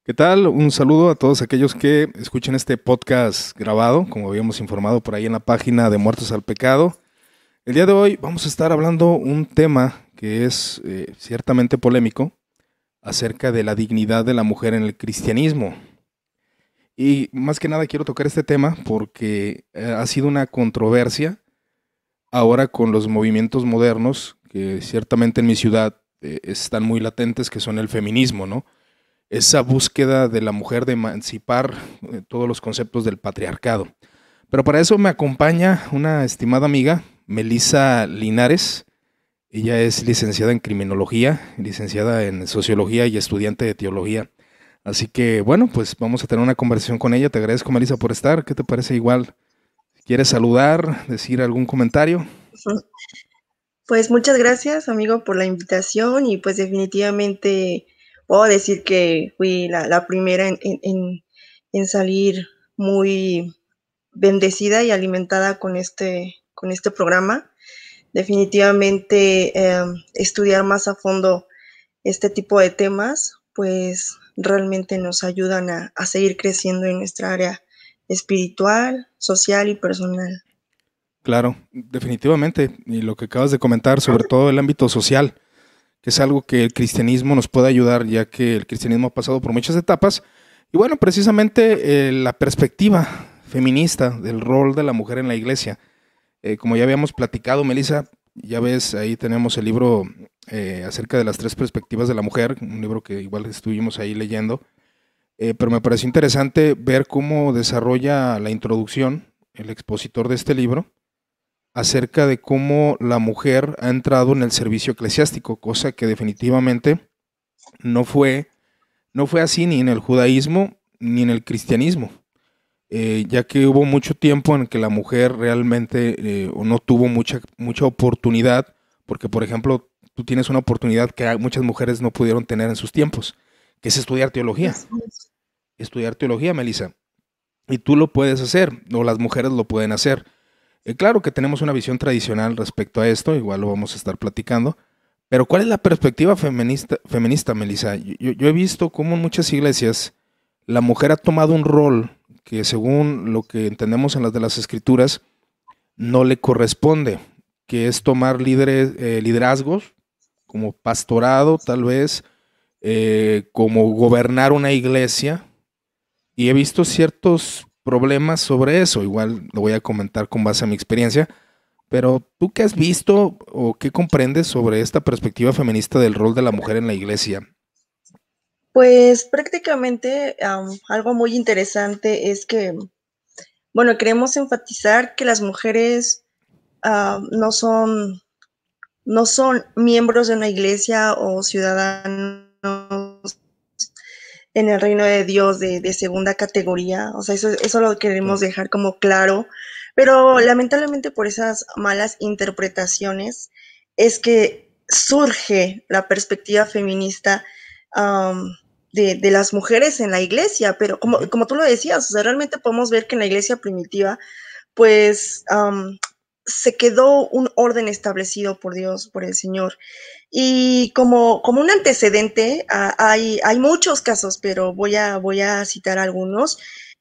¿Qué tal? Un saludo a todos aquellos que escuchen este podcast grabado, como habíamos informado por ahí en la página de Muertos al Pecado. El día de hoy vamos a estar hablando un tema que es ciertamente polémico acerca de la dignidad de la mujer en el cristianismo. Y más que nada quiero tocar este tema porque ha sido una controversia ahora con los movimientos modernos que ciertamente en mi ciudad están muy latentes, que son el feminismo, ¿no? Esa búsqueda de la mujer de emancipar todos los conceptos del patriarcado. Pero para eso me acompaña una estimada amiga, Melissa Linares. Ella es licenciada en criminología, licenciada en sociología y estudiante de teología. Así que bueno, pues vamos a tener una conversación con ella. Te agradezco, Melissa, por estar. ¿Qué te parece? Igual, ¿quieres saludar, decir algún comentario? Pues muchas gracias, amigo, por la invitación y pues definitivamente puedo decir que fui la primera en salir muy bendecida y alimentada con este programa. Definitivamente estudiar más a fondo este tipo de temas, pues realmente nos ayudan a seguir creciendo en nuestra área espiritual, social y personal. Claro, definitivamente. Y lo que acabas de comentar, sobre todo el ámbito social, que es algo que el cristianismo nos puede ayudar, ya que el cristianismo ha pasado por muchas etapas. Y bueno, precisamente la perspectiva feminista del rol de la mujer en la iglesia. Como ya habíamos platicado, Melissa, ya ves, ahí tenemos el libro acerca de las tres perspectivas de la mujer, un libro que igual estuvimos ahí leyendo. Pero me pareció interesante ver cómo desarrolla la introducción el expositor de este libro acerca de cómo la mujer ha entrado en el servicio eclesiástico, cosa que definitivamente no fue, no fue así ni en el judaísmo ni en el cristianismo, ya que hubo mucho tiempo en que la mujer realmente no tuvo mucha oportunidad, porque por ejemplo tú tienes una oportunidad que muchas mujeres no pudieron tener en sus tiempos, que es estudiar teología, Melissa, y tú lo puedes hacer, o las mujeres lo pueden hacer. Claro que tenemos una visión tradicional respecto a esto, igual lo vamos a estar platicando, pero ¿cuál es la perspectiva feminista, Melissa? Yo he visto cómo en muchas iglesias la mujer ha tomado un rol que según lo que entendemos en las de las escrituras no le corresponde, que es tomar liderazgos como pastorado tal vez, como gobernar una iglesia, y he visto ciertos problemas sobre eso, igual lo voy a comentar con base a mi experiencia, pero ¿tú qué has visto o qué comprendes sobre esta perspectiva feminista del rol de la mujer en la iglesia? Pues prácticamente algo muy interesante es que, bueno, queremos enfatizar que las mujeres no no son miembros de una iglesia o ciudadanos en el reino de Dios de segunda categoría. O sea, eso lo queremos Claro. dejar como claro. Pero lamentablemente por esas malas interpretaciones es que surge la perspectiva feminista de las mujeres en la iglesia. Pero Ujú. como tú lo decías, o sea, realmente podemos ver que en la iglesia primitiva pues se quedó un orden establecido por Dios, por el Señor. Y como un antecedente, hay muchos casos, pero voy a citar algunos.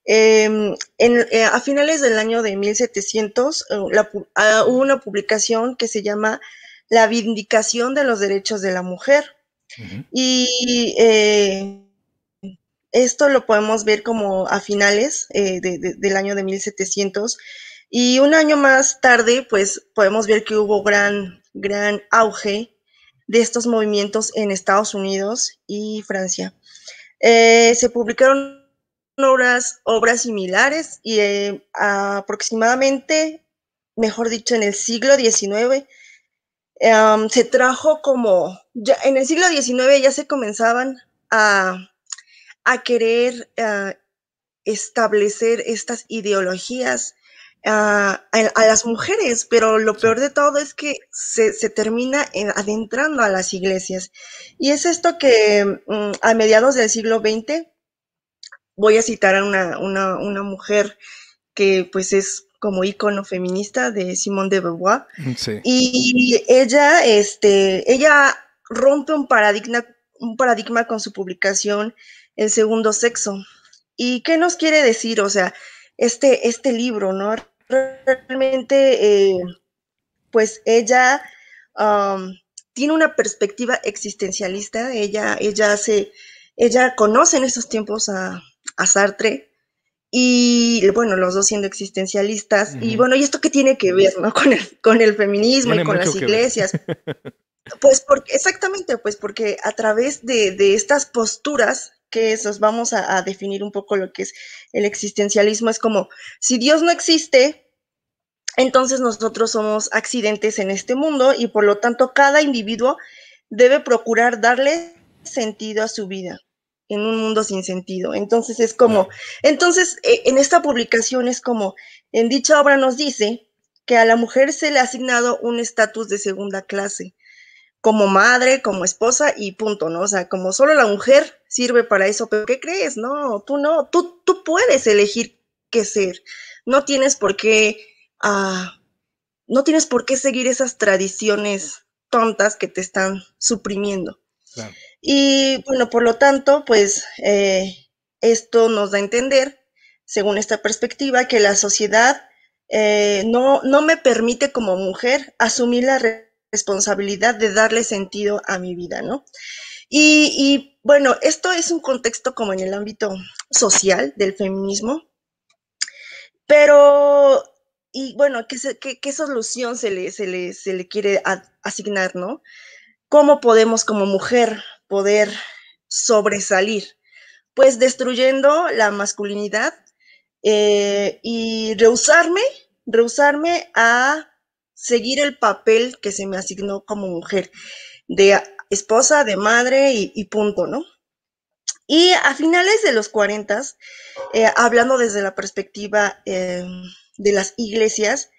A finales del año de 1700 hubo una publicación que se llama La Vindicación de los Derechos de la Mujer. Ujú. Y esto lo podemos ver como a finales del año de 1700. Y un año más tarde, pues podemos ver que hubo gran auge de estos movimientos en Estados Unidos y Francia. Se publicaron obras similares y aproximadamente, mejor dicho, en el siglo XIX, se trajo como, ya, en el siglo XIX ya se comenzaban a querer establecer estas ideologías a las mujeres, pero lo Sí. peor de todo es que se termina adentrando a las iglesias. Y es esto que a mediados del siglo XX voy a citar a una mujer que pues es como ícono feminista de Simone de Beauvoir, Sí. y ella rompe un paradigma con su publicación el segundo sexo. ¿Y qué nos quiere decir? O sea, este libro, ¿no? Realmente, pues ella um, tiene una perspectiva existencialista, ella conoce en estos tiempos a Sartre, y bueno, los dos siendo existencialistas, y bueno, ¿y esto qué tiene que ver, no? Con el feminismo y Tiene con mucho las que ver. iglesias. Pues porque, exactamente, pues porque a través de estas posturas, que esos vamos a definir un poco lo que es el existencialismo, es como, si Dios no existe, entonces nosotros somos accidentes en este mundo y por lo tanto cada individuo debe procurar darle sentido a su vida en un mundo sin sentido. Entonces es como, Claro. entonces en esta publicación es como, en dicha obra nos dice que a la mujer se le ha asignado un estatus de segunda clase, como madre, como esposa y punto, ¿no? O sea, como solo la mujer sirve para eso, pero ¿qué crees? No, tú puedes elegir qué ser, no tienes por qué, uh, no tienes por qué seguir esas tradiciones tontas que te están suprimiendo. Claro. Y bueno, por lo tanto, pues esto nos da a entender, según esta perspectiva, que la sociedad no me permite como mujer asumir la responsabilidad de darle sentido a mi vida, ¿no? Y bueno, esto es un contexto como en el ámbito social del feminismo, pero, y bueno, ¿qué solución se le quiere asignar, ¿no? ¿Cómo podemos como mujer poder sobresalir? Pues destruyendo la masculinidad y rehusarme a seguir el papel que se me asignó como mujer, de esposa, de madre y punto, ¿no? Y a finales de los 40, hablando desde la perspectiva de las iglesias,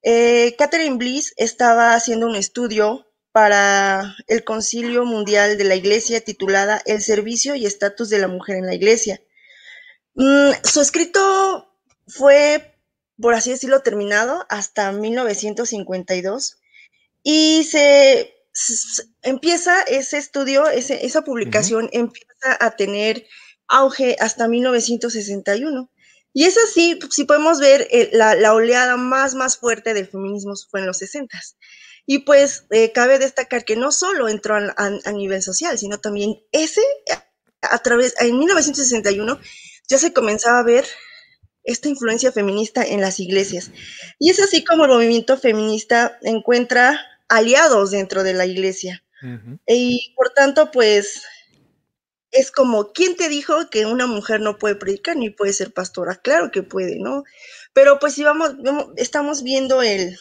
Catherine Bliss estaba haciendo un estudio para el Concilio Mundial de la Iglesia titulada El servicio y estatus de la mujer en la Iglesia. Su escrito fue, por así decirlo, terminado hasta 1952 y empieza ese estudio, esa publicación empieza a tener auge hasta 1961. Y es así, si podemos ver, la oleada más fuerte del feminismo fue en los 60. Y pues cabe destacar que no solo entró a nivel social, sino también en 1961 ya se comenzaba a ver esta influencia feminista en las iglesias. Y es así como el movimiento feminista encuentra aliados dentro de la iglesia. Y por tanto, pues es como, ¿quién te dijo que una mujer no puede predicar ni puede ser pastora? Claro que puede, ¿no? Pero pues si estamos viendo el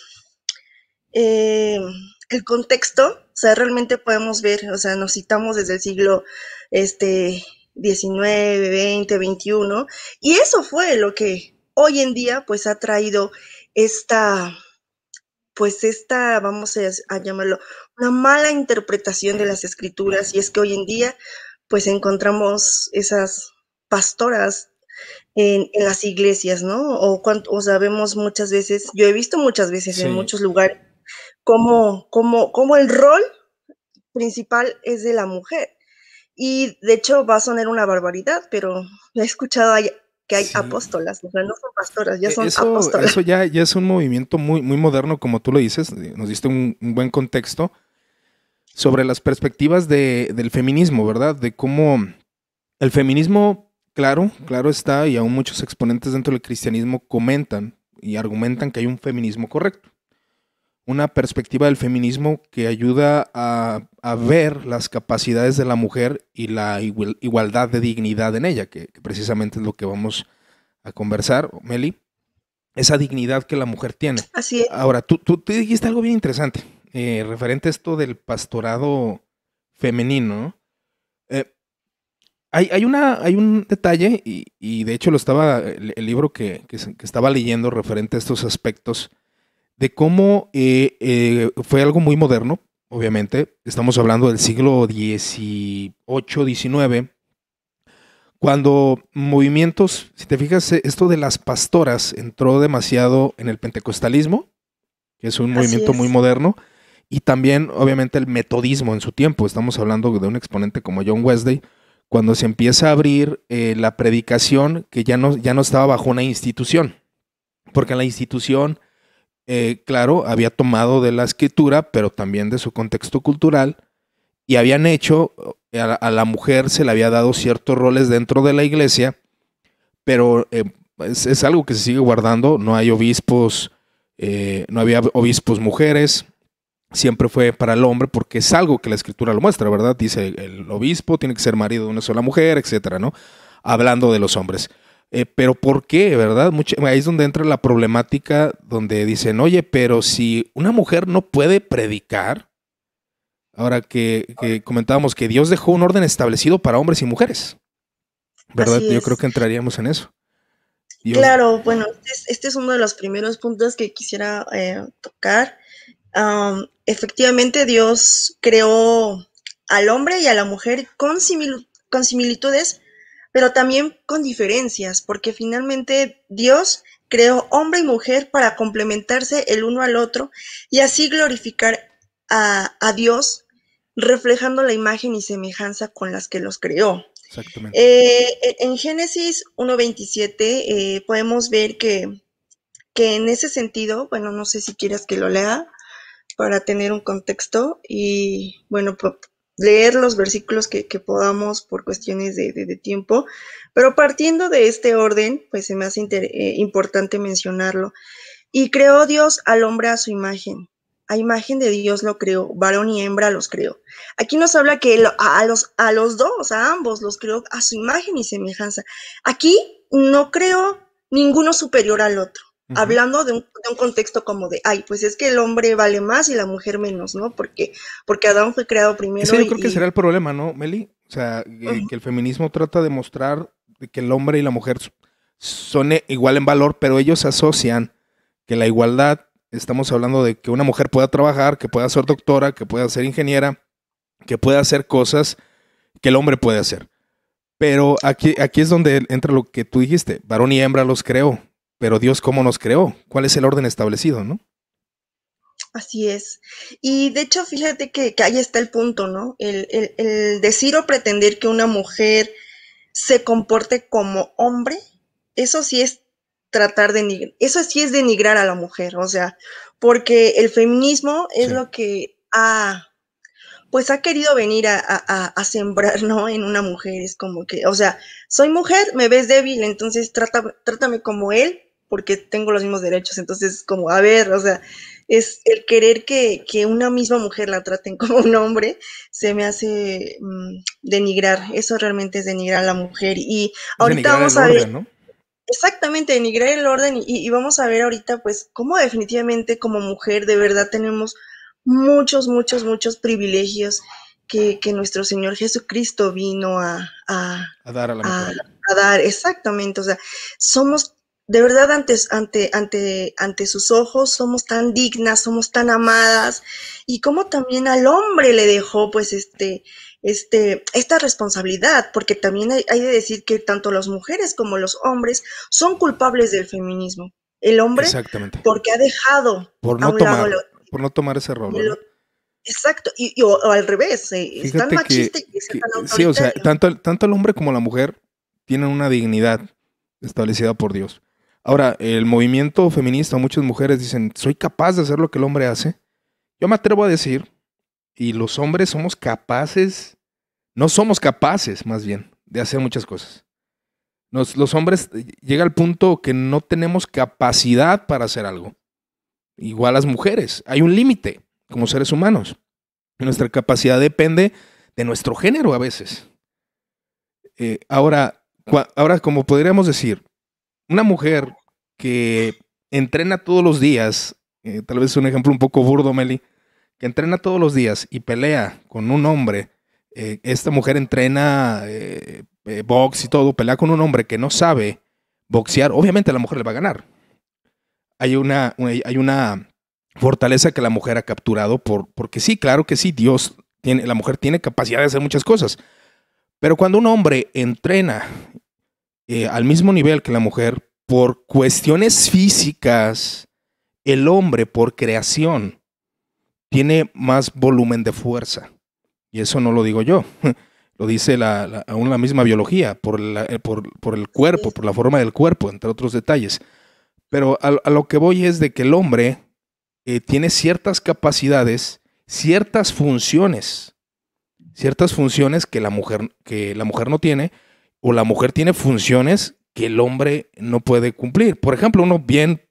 contexto, o sea, realmente podemos ver, o sea, nos citamos desde el siglo XIX, XX, XXI, y eso fue lo que hoy en día pues ha traído esta, vamos a llamarlo, una mala interpretación de las escrituras, y es que hoy en día pues encontramos esas pastoras en las iglesias, ¿no? O sabemos muchas veces, yo he visto muchas veces en Sí. muchos lugares como el rol principal es de la mujer. Y de hecho va a sonar una barbaridad, pero he escuchado que hay Sí. apóstolas, o sea, no son pastoras, ya son Eso apóstolas. ya es un movimiento muy moderno, como tú lo dices. Nos diste un buen contexto sobre las perspectivas del feminismo, ¿verdad? De cómo el feminismo, claro está, y aún muchos exponentes dentro del cristianismo comentan y argumentan que hay un feminismo correcto. Una perspectiva del feminismo que ayuda a ver las capacidades de la mujer y la igualdad de dignidad en ella, que precisamente es lo que vamos a conversar, Meli, esa dignidad que la mujer tiene. Así es. Ahora, tú dijiste algo bien interesante, referente a esto del pastorado femenino. Eh, hay un detalle, y de hecho el libro que estaba leyendo referente a estos aspectos, de cómo fue algo muy moderno, obviamente. Estamos hablando del siglo XVIII, XIX, cuando movimientos, si te fijas, esto de las pastoras entró demasiado en el pentecostalismo, que es un Así movimiento muy es. moderno, y también, obviamente, el metodismo en su tiempo. Estamos hablando de un exponente como John Wesley, cuando se empieza a abrir la predicación, que ya no estaba bajo una institución, porque la institución, claro, había tomado de la escritura, pero también de su contexto cultural, y habían hecho, a la mujer se le había dado ciertos roles dentro de la iglesia, pero es algo que se sigue guardando. No hay obispos, no había obispos mujeres, siempre fue para el hombre, porque es algo que la escritura lo muestra, ¿verdad? Dice, el obispo tiene que ser marido de una sola mujer, etcétera, ¿no? Hablando de los hombres. Pero ¿por qué, verdad? Ahí es donde entra la problemática, donde dicen, oye, pero si una mujer no puede predicar, ahora que comentábamos que Dios dejó un orden establecido para hombres y mujeres, ¿verdad? Así Yo creo es. que entraríamos en eso. Dios, Claro, bueno, este es uno de los primeros puntos que quisiera tocar. Efectivamente, Dios creó al hombre y a la mujer con similitudes, pero también con diferencias, porque finalmente Dios creó hombre y mujer para complementarse el uno al otro y así glorificar a Dios, reflejando la imagen y semejanza con las que los creó. exactamente. En Génesis 1:27 podemos ver que en ese sentido, bueno, no sé si quieres que lo lea para tener un contexto y, bueno, leer los versículos que podamos por cuestiones de tiempo, pero partiendo de este orden, pues se me hace importante mencionarlo. Y creó Dios al hombre a su imagen de Dios lo creó, varón y hembra los creó. Aquí nos habla que a los dos, a ambos los creó a su imagen y semejanza. Aquí no creó ninguno superior al otro. Hablando de un contexto como de, ay, pues es que el hombre vale más y la mujer menos, ¿no? Porque Adán fue creado primero. Ese yo creo que será el problema, ¿no, Meli? O sea, que el feminismo trata de mostrar que el hombre y la mujer son igual en valor, pero ellos asocian que la igualdad, estamos hablando de que una mujer pueda trabajar, que pueda ser doctora, que pueda ser ingeniera, que pueda hacer cosas que el hombre puede hacer. Pero aquí es donde entra lo que tú dijiste, varón y hembra los creó, pero Dios cómo nos creó, cuál es el orden establecido, ¿no? Así es. Y de hecho, fíjate que ahí está el punto, ¿no? El decir o pretender que una mujer se comporte como hombre, eso sí es eso sí es denigrar a la mujer, o sea, porque el feminismo es Sí. lo que pues ha querido venir a sembrar, ¿no? En una mujer, es como que, o sea, soy mujer, me ves débil, entonces trátame como él, porque tengo los mismos derechos, entonces como, a ver, o sea, es el querer que una misma mujer la traten como un hombre, se me hace denigrar, eso realmente es denigrar a la mujer. Y Es ahorita denigrar vamos el a ver, orden, ¿no? exactamente, denigrar el orden y vamos a ver ahorita pues cómo definitivamente como mujer de verdad tenemos muchos privilegios que nuestro Señor Jesucristo vino A dar a la mujer. a dar, exactamente, o sea, somos de verdad ante sus ojos, somos tan dignas, somos tan amadas, y como también al hombre le dejó pues esta responsabilidad, porque también hay de decir que tanto las mujeres como los hombres son culpables del feminismo. El hombre Exactamente. porque ha dejado Por a no un lado por no tomar ese rol, ¿verdad? exacto, o al revés, es tan Fíjate machista y es tan sí, o sea, autoritario. tanto el hombre como la mujer tienen una dignidad establecida por Dios. Ahora, el movimiento feminista, muchas mujeres dicen, soy capaz de hacer lo que el hombre hace. Yo me atrevo a decir, y los hombres somos capaces, no somos capaces más bien, de hacer muchas cosas. Los hombres llega al punto que no tenemos capacidad para hacer algo. Igual las mujeres, hay un límite como seres humanos. Nuestra capacidad depende de nuestro género a veces. Ahora, como podríamos decir, una mujer que entrena todos los días, tal vez es un ejemplo un poco burdo, Meli, que entrena todos los días y pelea con un hombre, esta mujer entrena box y todo, pelea con un hombre que no sabe boxear, obviamente la mujer le va a ganar. Hay una fortaleza que la mujer ha capturado porque sí, claro que sí, la mujer tiene capacidad de hacer muchas cosas. Pero cuando un hombre entrena al mismo nivel que la mujer, por cuestiones físicas, el hombre por creación tiene más volumen de fuerza. Y eso no lo digo yo. lo dice aún la misma biología, por el cuerpo, por la forma del cuerpo, entre otros detalles. Pero a lo que voy es de que el hombre tiene ciertas capacidades, ciertas funciones que la mujer no tiene, o la mujer tiene funciones que el hombre no puede cumplir. Por ejemplo, uno bien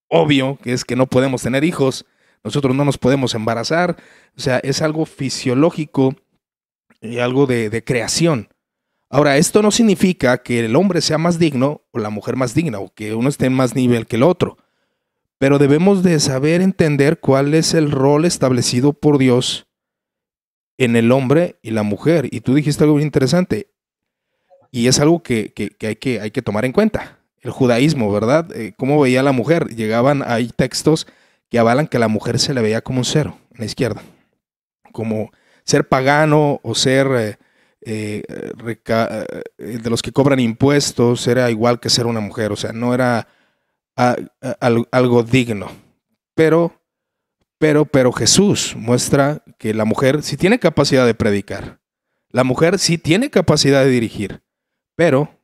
obvio, que es que no podemos tener hijos, nosotros no nos podemos embarazar, o sea, es algo fisiológico y algo de creación. Ahora, esto no significa que el hombre sea más digno o la mujer más digna, o que uno esté en más nivel que el otro, pero debemos de saber entender cuál es el rol establecido por Dios en el hombre y la mujer. Y tú dijiste algo muy interesante, y es algo que hay que tomar en cuenta. El judaísmo, ¿verdad? ¿Cómo veía a la mujer? Hay textos que avalan que a la mujer se le veía como un cero en la izquierda, como ser pagano o ser de los que cobran impuestos, era igual que ser una mujer, o sea, no era algo digno. Pero Jesús muestra que la mujer sí tiene capacidad de predicar, la mujer sí tiene capacidad de dirigir, pero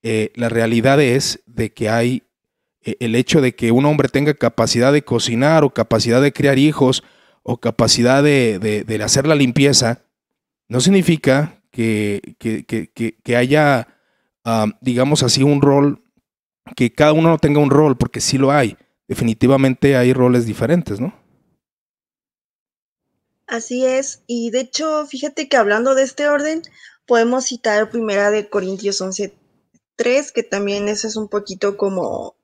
la realidad es de que hay el hecho de que un hombre tenga capacidad de cocinar o capacidad de criar hijos o capacidad de hacer la limpieza, no significa que haya, digamos así, un rol, que cada uno no tenga un rol, porque sí lo hay. Definitivamente hay roles diferentes, ¿no? Así es, y de hecho, fíjate que hablando de este orden, podemos citar Primera de Corintios 11:3, que también eso es un poquito como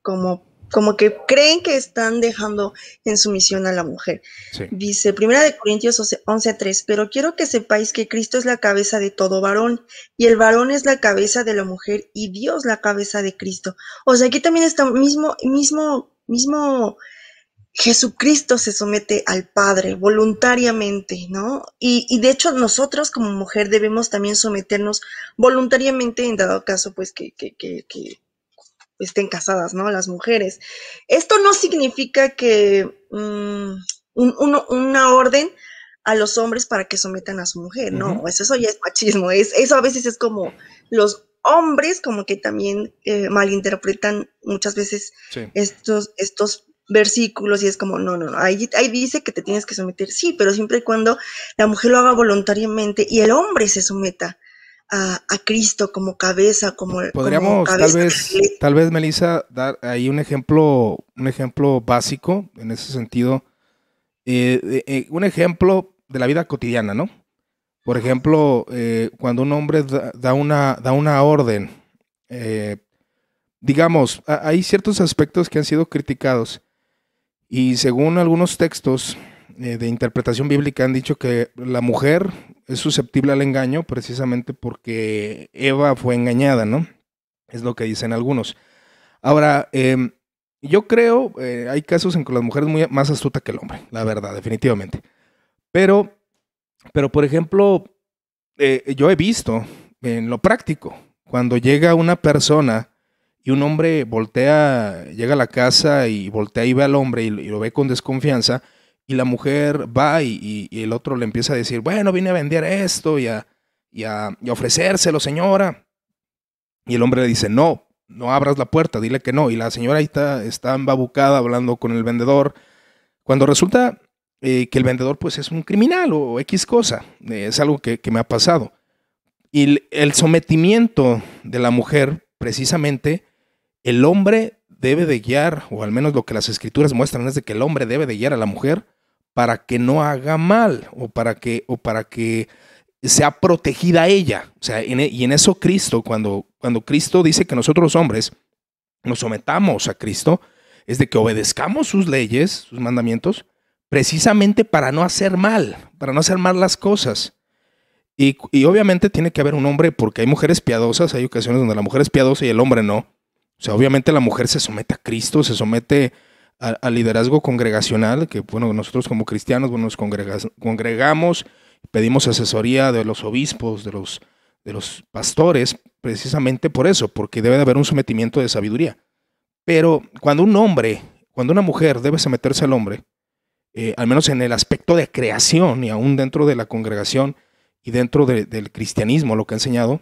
que creen que están dejando en sumisión a la mujer. Sí. Dice Primera de Corintios 11:3, pero quiero que sepáis que Cristo es la cabeza de todo varón, y el varón es la cabeza de la mujer, y Dios la cabeza de Cristo. O sea, aquí también está mismo Jesucristo se somete al Padre voluntariamente, ¿no? Y de hecho nosotros como mujer debemos también someternos voluntariamente en dado caso pues que estén casadas, ¿no? Las mujeres. Esto no significa que una orden a los hombres para que sometan a su mujer, no, eso ya es machismo, eso a veces es como los hombres como que también malinterpretan muchas veces Sí. estos versículos y es como, no, ahí dice que te tienes que someter, sí, pero siempre y cuando la mujer lo haga voluntariamente y el hombre se someta a Cristo como cabeza, Podríamos cabeza tal vez, Melissa, dar ahí un ejemplo básico en ese sentido, un ejemplo de la vida cotidiana, ¿no? Por ejemplo, cuando un hombre da una orden, digamos, hay ciertos aspectos que han sido criticados y según algunos textos de interpretación bíblica han dicho que la mujer es susceptible al engaño precisamente porque Eva fue engañada, ¿no? Es lo que dicen algunos. Ahora, yo creo, hay casos en que la mujer es más astuta que el hombre, la verdad, definitivamente. Pero por ejemplo, yo he visto en lo práctico, cuando llega una persona y un hombre llega a la casa y voltea y ve al hombre y lo ve con desconfianza, y la mujer va y el otro le empieza a decir, bueno, vine a vender esto y a ofrecérselo, señora. Y el hombre le dice, no abras la puerta, dile que no. Y la señora ahí está embabucada hablando con el vendedor, cuando resulta que el vendedor pues es un criminal o X cosa. Es algo que me ha pasado. Y el sometimiento de la mujer, precisamente, el hombre debe de guiar, o al menos lo que las escrituras muestran es de que el hombre debe de guiar a la mujer para que no haga mal o para que sea protegida ella. O sea, y en eso Cristo, cuando Cristo dice que nosotros los hombres nos sometamos a Cristo, es de que obedezcamos sus leyes, sus mandamientos, precisamente para no hacer mal las cosas. Y obviamente tiene que haber un hombre, porque hay mujeres piadosas, hay ocasiones donde la mujer es piadosa y el hombre no. O sea, obviamente la mujer se somete a Cristo, se somete al liderazgo congregacional, que bueno, nosotros como cristianos, bueno, nos congregamos, pedimos asesoría de los obispos, de los pastores, precisamente por eso, porque debe de haber un sometimiento de sabiduría. Pero cuando una mujer debe someterse al hombre, al menos en el aspecto de creación y aún dentro de la congregación, y dentro del cristianismo lo que ha enseñado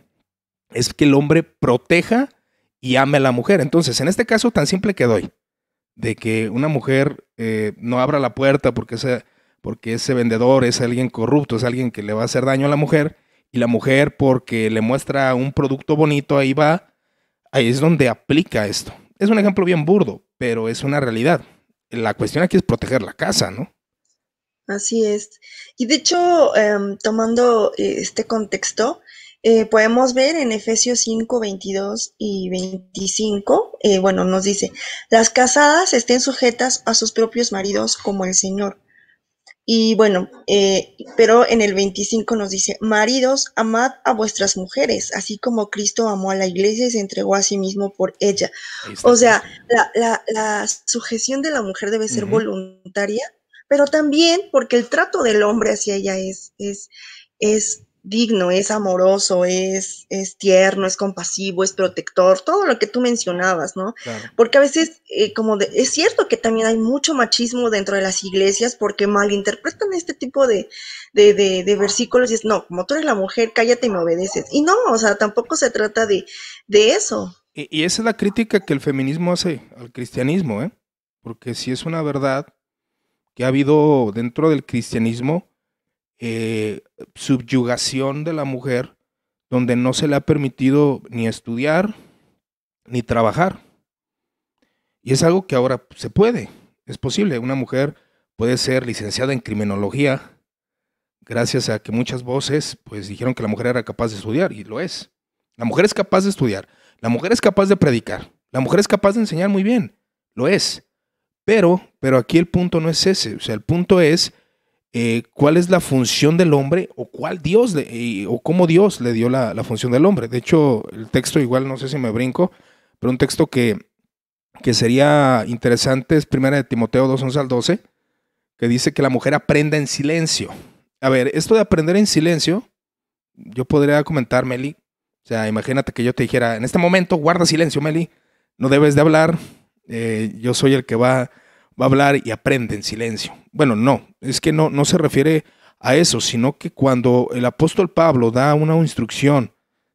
es que el hombre proteja y ame a la mujer. Entonces, en este caso tan simple que doy, de que una mujer no abra la puerta porque ese vendedor es alguien corrupto, es alguien que le va a hacer daño a la mujer, y la mujer porque le muestra un producto bonito, ahí es donde aplica esto. Es un ejemplo bien burdo, pero es una realidad. La cuestión aquí es proteger la casa, ¿no? Así es. Y de hecho, tomando este contexto, podemos ver en Efesios 5, 22 y 25, bueno, nos dice, las casadas estén sujetas a sus propios maridos como el Señor. Y bueno, pero en el 25 nos dice, maridos, amad a vuestras mujeres, así como Cristo amó a la iglesia y se entregó a sí mismo por ella. Ahí está O el sea, punto. la sujeción de la mujer debe ser Ujú. voluntaria, pero también porque el trato del hombre hacia ella es digno, es amoroso, es tierno, es compasivo, es protector, todo lo que tú mencionabas, ¿no? Claro. Porque a veces, es cierto que también hay mucho machismo dentro de las iglesias porque malinterpretan este tipo de versículos y es, no, como tú eres la mujer, cállate y me obedeces. Y no, o sea, tampoco se trata de eso. Y esa es la crítica que el feminismo hace al cristianismo, ¿eh? Porque si es una verdad que ha habido dentro del cristianismo subyugación de la mujer, donde no se le ha permitido ni estudiar ni trabajar. Y es algo que ahora se puede, es posible. Una mujer puede ser licenciada en criminología gracias a que muchas voces pues dijeron que la mujer era capaz de estudiar, y lo es. La mujer es capaz de estudiar, la mujer es capaz de predicar, la mujer es capaz de enseñar muy bien, lo es. Pero aquí el punto no es ese, o sea, el punto es cuál es la función del hombre o o cómo Dios le dio la función del hombre. De hecho, el texto igual, no sé si me brinco, pero un texto que sería interesante es 1 de Timoteo 2, 11 al 12, que dice que la mujer aprenda en silencio. A ver, esto de aprender en silencio, yo podría comentar, Meli, o sea, imagínate que yo te dijera, en este momento guarda silencio, Meli, no debes de hablar, yo soy el que va a hablar y aprende en silencio. Bueno, no, es que no se refiere a eso, sino que cuando el apóstol Pablo da una instrucción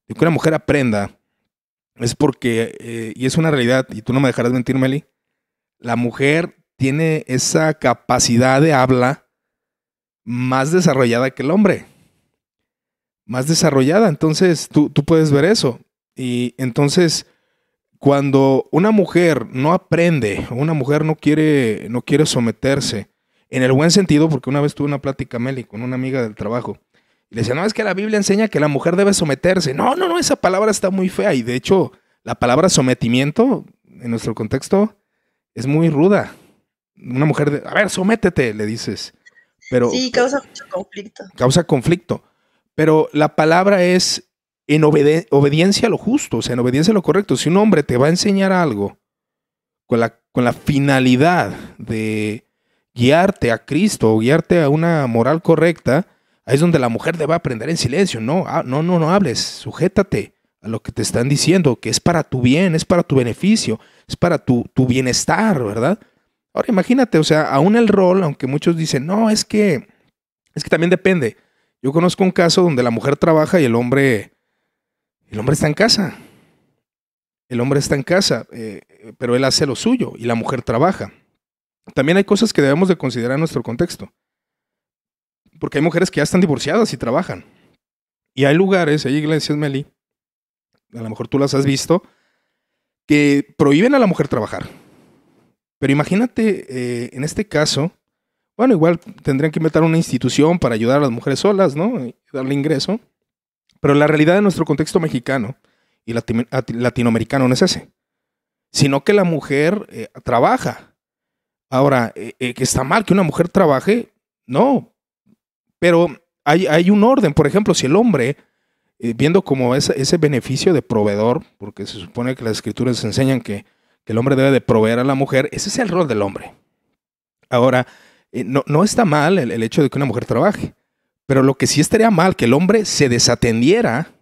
de que una mujer aprenda, es porque, y es una realidad, y tú no me dejarás mentir, Meli, la mujer tiene esa capacidad de habla más desarrollada que el hombre, más desarrollada, entonces tú puedes ver eso. Y entonces, cuando una mujer no aprende, o una mujer no quiere someterse, en el buen sentido, porque una vez tuve una plática, Meli, con una amiga del trabajo, y le decía, no, es que la Biblia enseña que la mujer debe someterse. No, esa palabra está muy fea, y de hecho, la palabra sometimiento, en nuestro contexto, es muy ruda. Una mujer, a ver, sométete, le dices, pero Sí, causa mucho conflicto. causa conflicto. Pero la palabra es en obediencia a lo justo, o sea, en obediencia a lo correcto. Si un hombre te va a enseñar algo con la finalidad de guiarte a Cristo o guiarte a una moral correcta, ahí es donde la mujer debe aprender en silencio. No hables, sujétate a lo que te están diciendo, que es para tu bien, es para tu beneficio, es para tu bienestar, ¿verdad? Ahora imagínate, o sea, aún el rol, aunque muchos dicen, no, es que también depende. Yo conozco un caso donde la mujer trabaja y el hombre está en casa. El hombre está en casa, pero él hace lo suyo y la mujer trabaja. También hay cosas que debemos de considerar en nuestro contexto. Porque hay mujeres que ya están divorciadas y trabajan. Y hay lugares, hay iglesias, Meli, a lo mejor tú las has visto, que prohíben a la mujer trabajar. Pero imagínate, en este caso, bueno, igual tendrían que inventar una institución para ayudar a las mujeres solas, ¿no? Y darle ingreso. Pero la realidad de nuestro contexto mexicano y latinoamericano no es ese, sino que la mujer trabaja. Ahora, que está mal que una mujer trabaje, no, pero hay un orden. Por ejemplo, si el hombre, viendo como ese beneficio de proveedor, porque se supone que las escrituras enseñan que el hombre debe de proveer a la mujer, ese es el rol del hombre. Ahora, no está mal el hecho de que una mujer trabaje, pero lo que sí estaría mal, que el hombre se desatendiera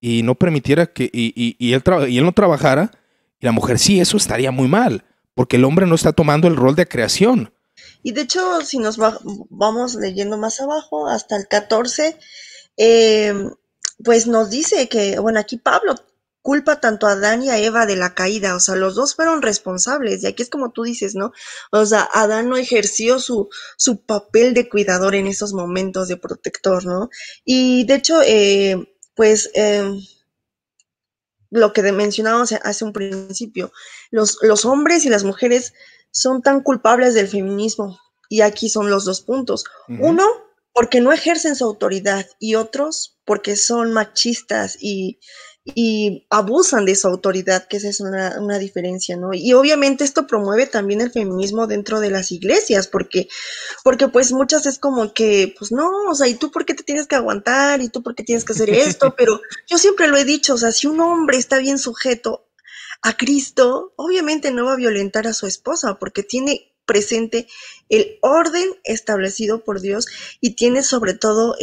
y no permitiera y él no trabajara, y la mujer sí, eso estaría muy mal, porque el hombre no está tomando el rol de creación. Y de hecho, si nos vamos leyendo más abajo, hasta el 14, eh, pues nos dice que, bueno, aquí Pablo culpa tanto a Adán y a Eva de la caída, o sea, los dos fueron responsables, y aquí es como tú dices, ¿no? O sea, Adán no ejerció su papel de cuidador en esos momentos de protector, ¿no? Y de hecho, pues lo que mencionábamos hace un principio, los hombres y las mujeres son tan culpables del feminismo, y aquí son los dos puntos. Ujú. Uno, porque no ejercen su autoridad, y otros porque son machistas y abusan de su autoridad, que esa es una diferencia, ¿no? Y obviamente esto promueve también el feminismo dentro de las iglesias, porque pues muchas es como que, pues no, o sea, ¿y tú por qué te tienes que aguantar? ¿Y tú por qué tienes que hacer esto? Pero yo siempre lo he dicho, o sea, si un hombre está bien sujeto a Cristo, obviamente no va a violentar a su esposa, porque tiene presente el orden establecido por Dios, y tiene sobre todo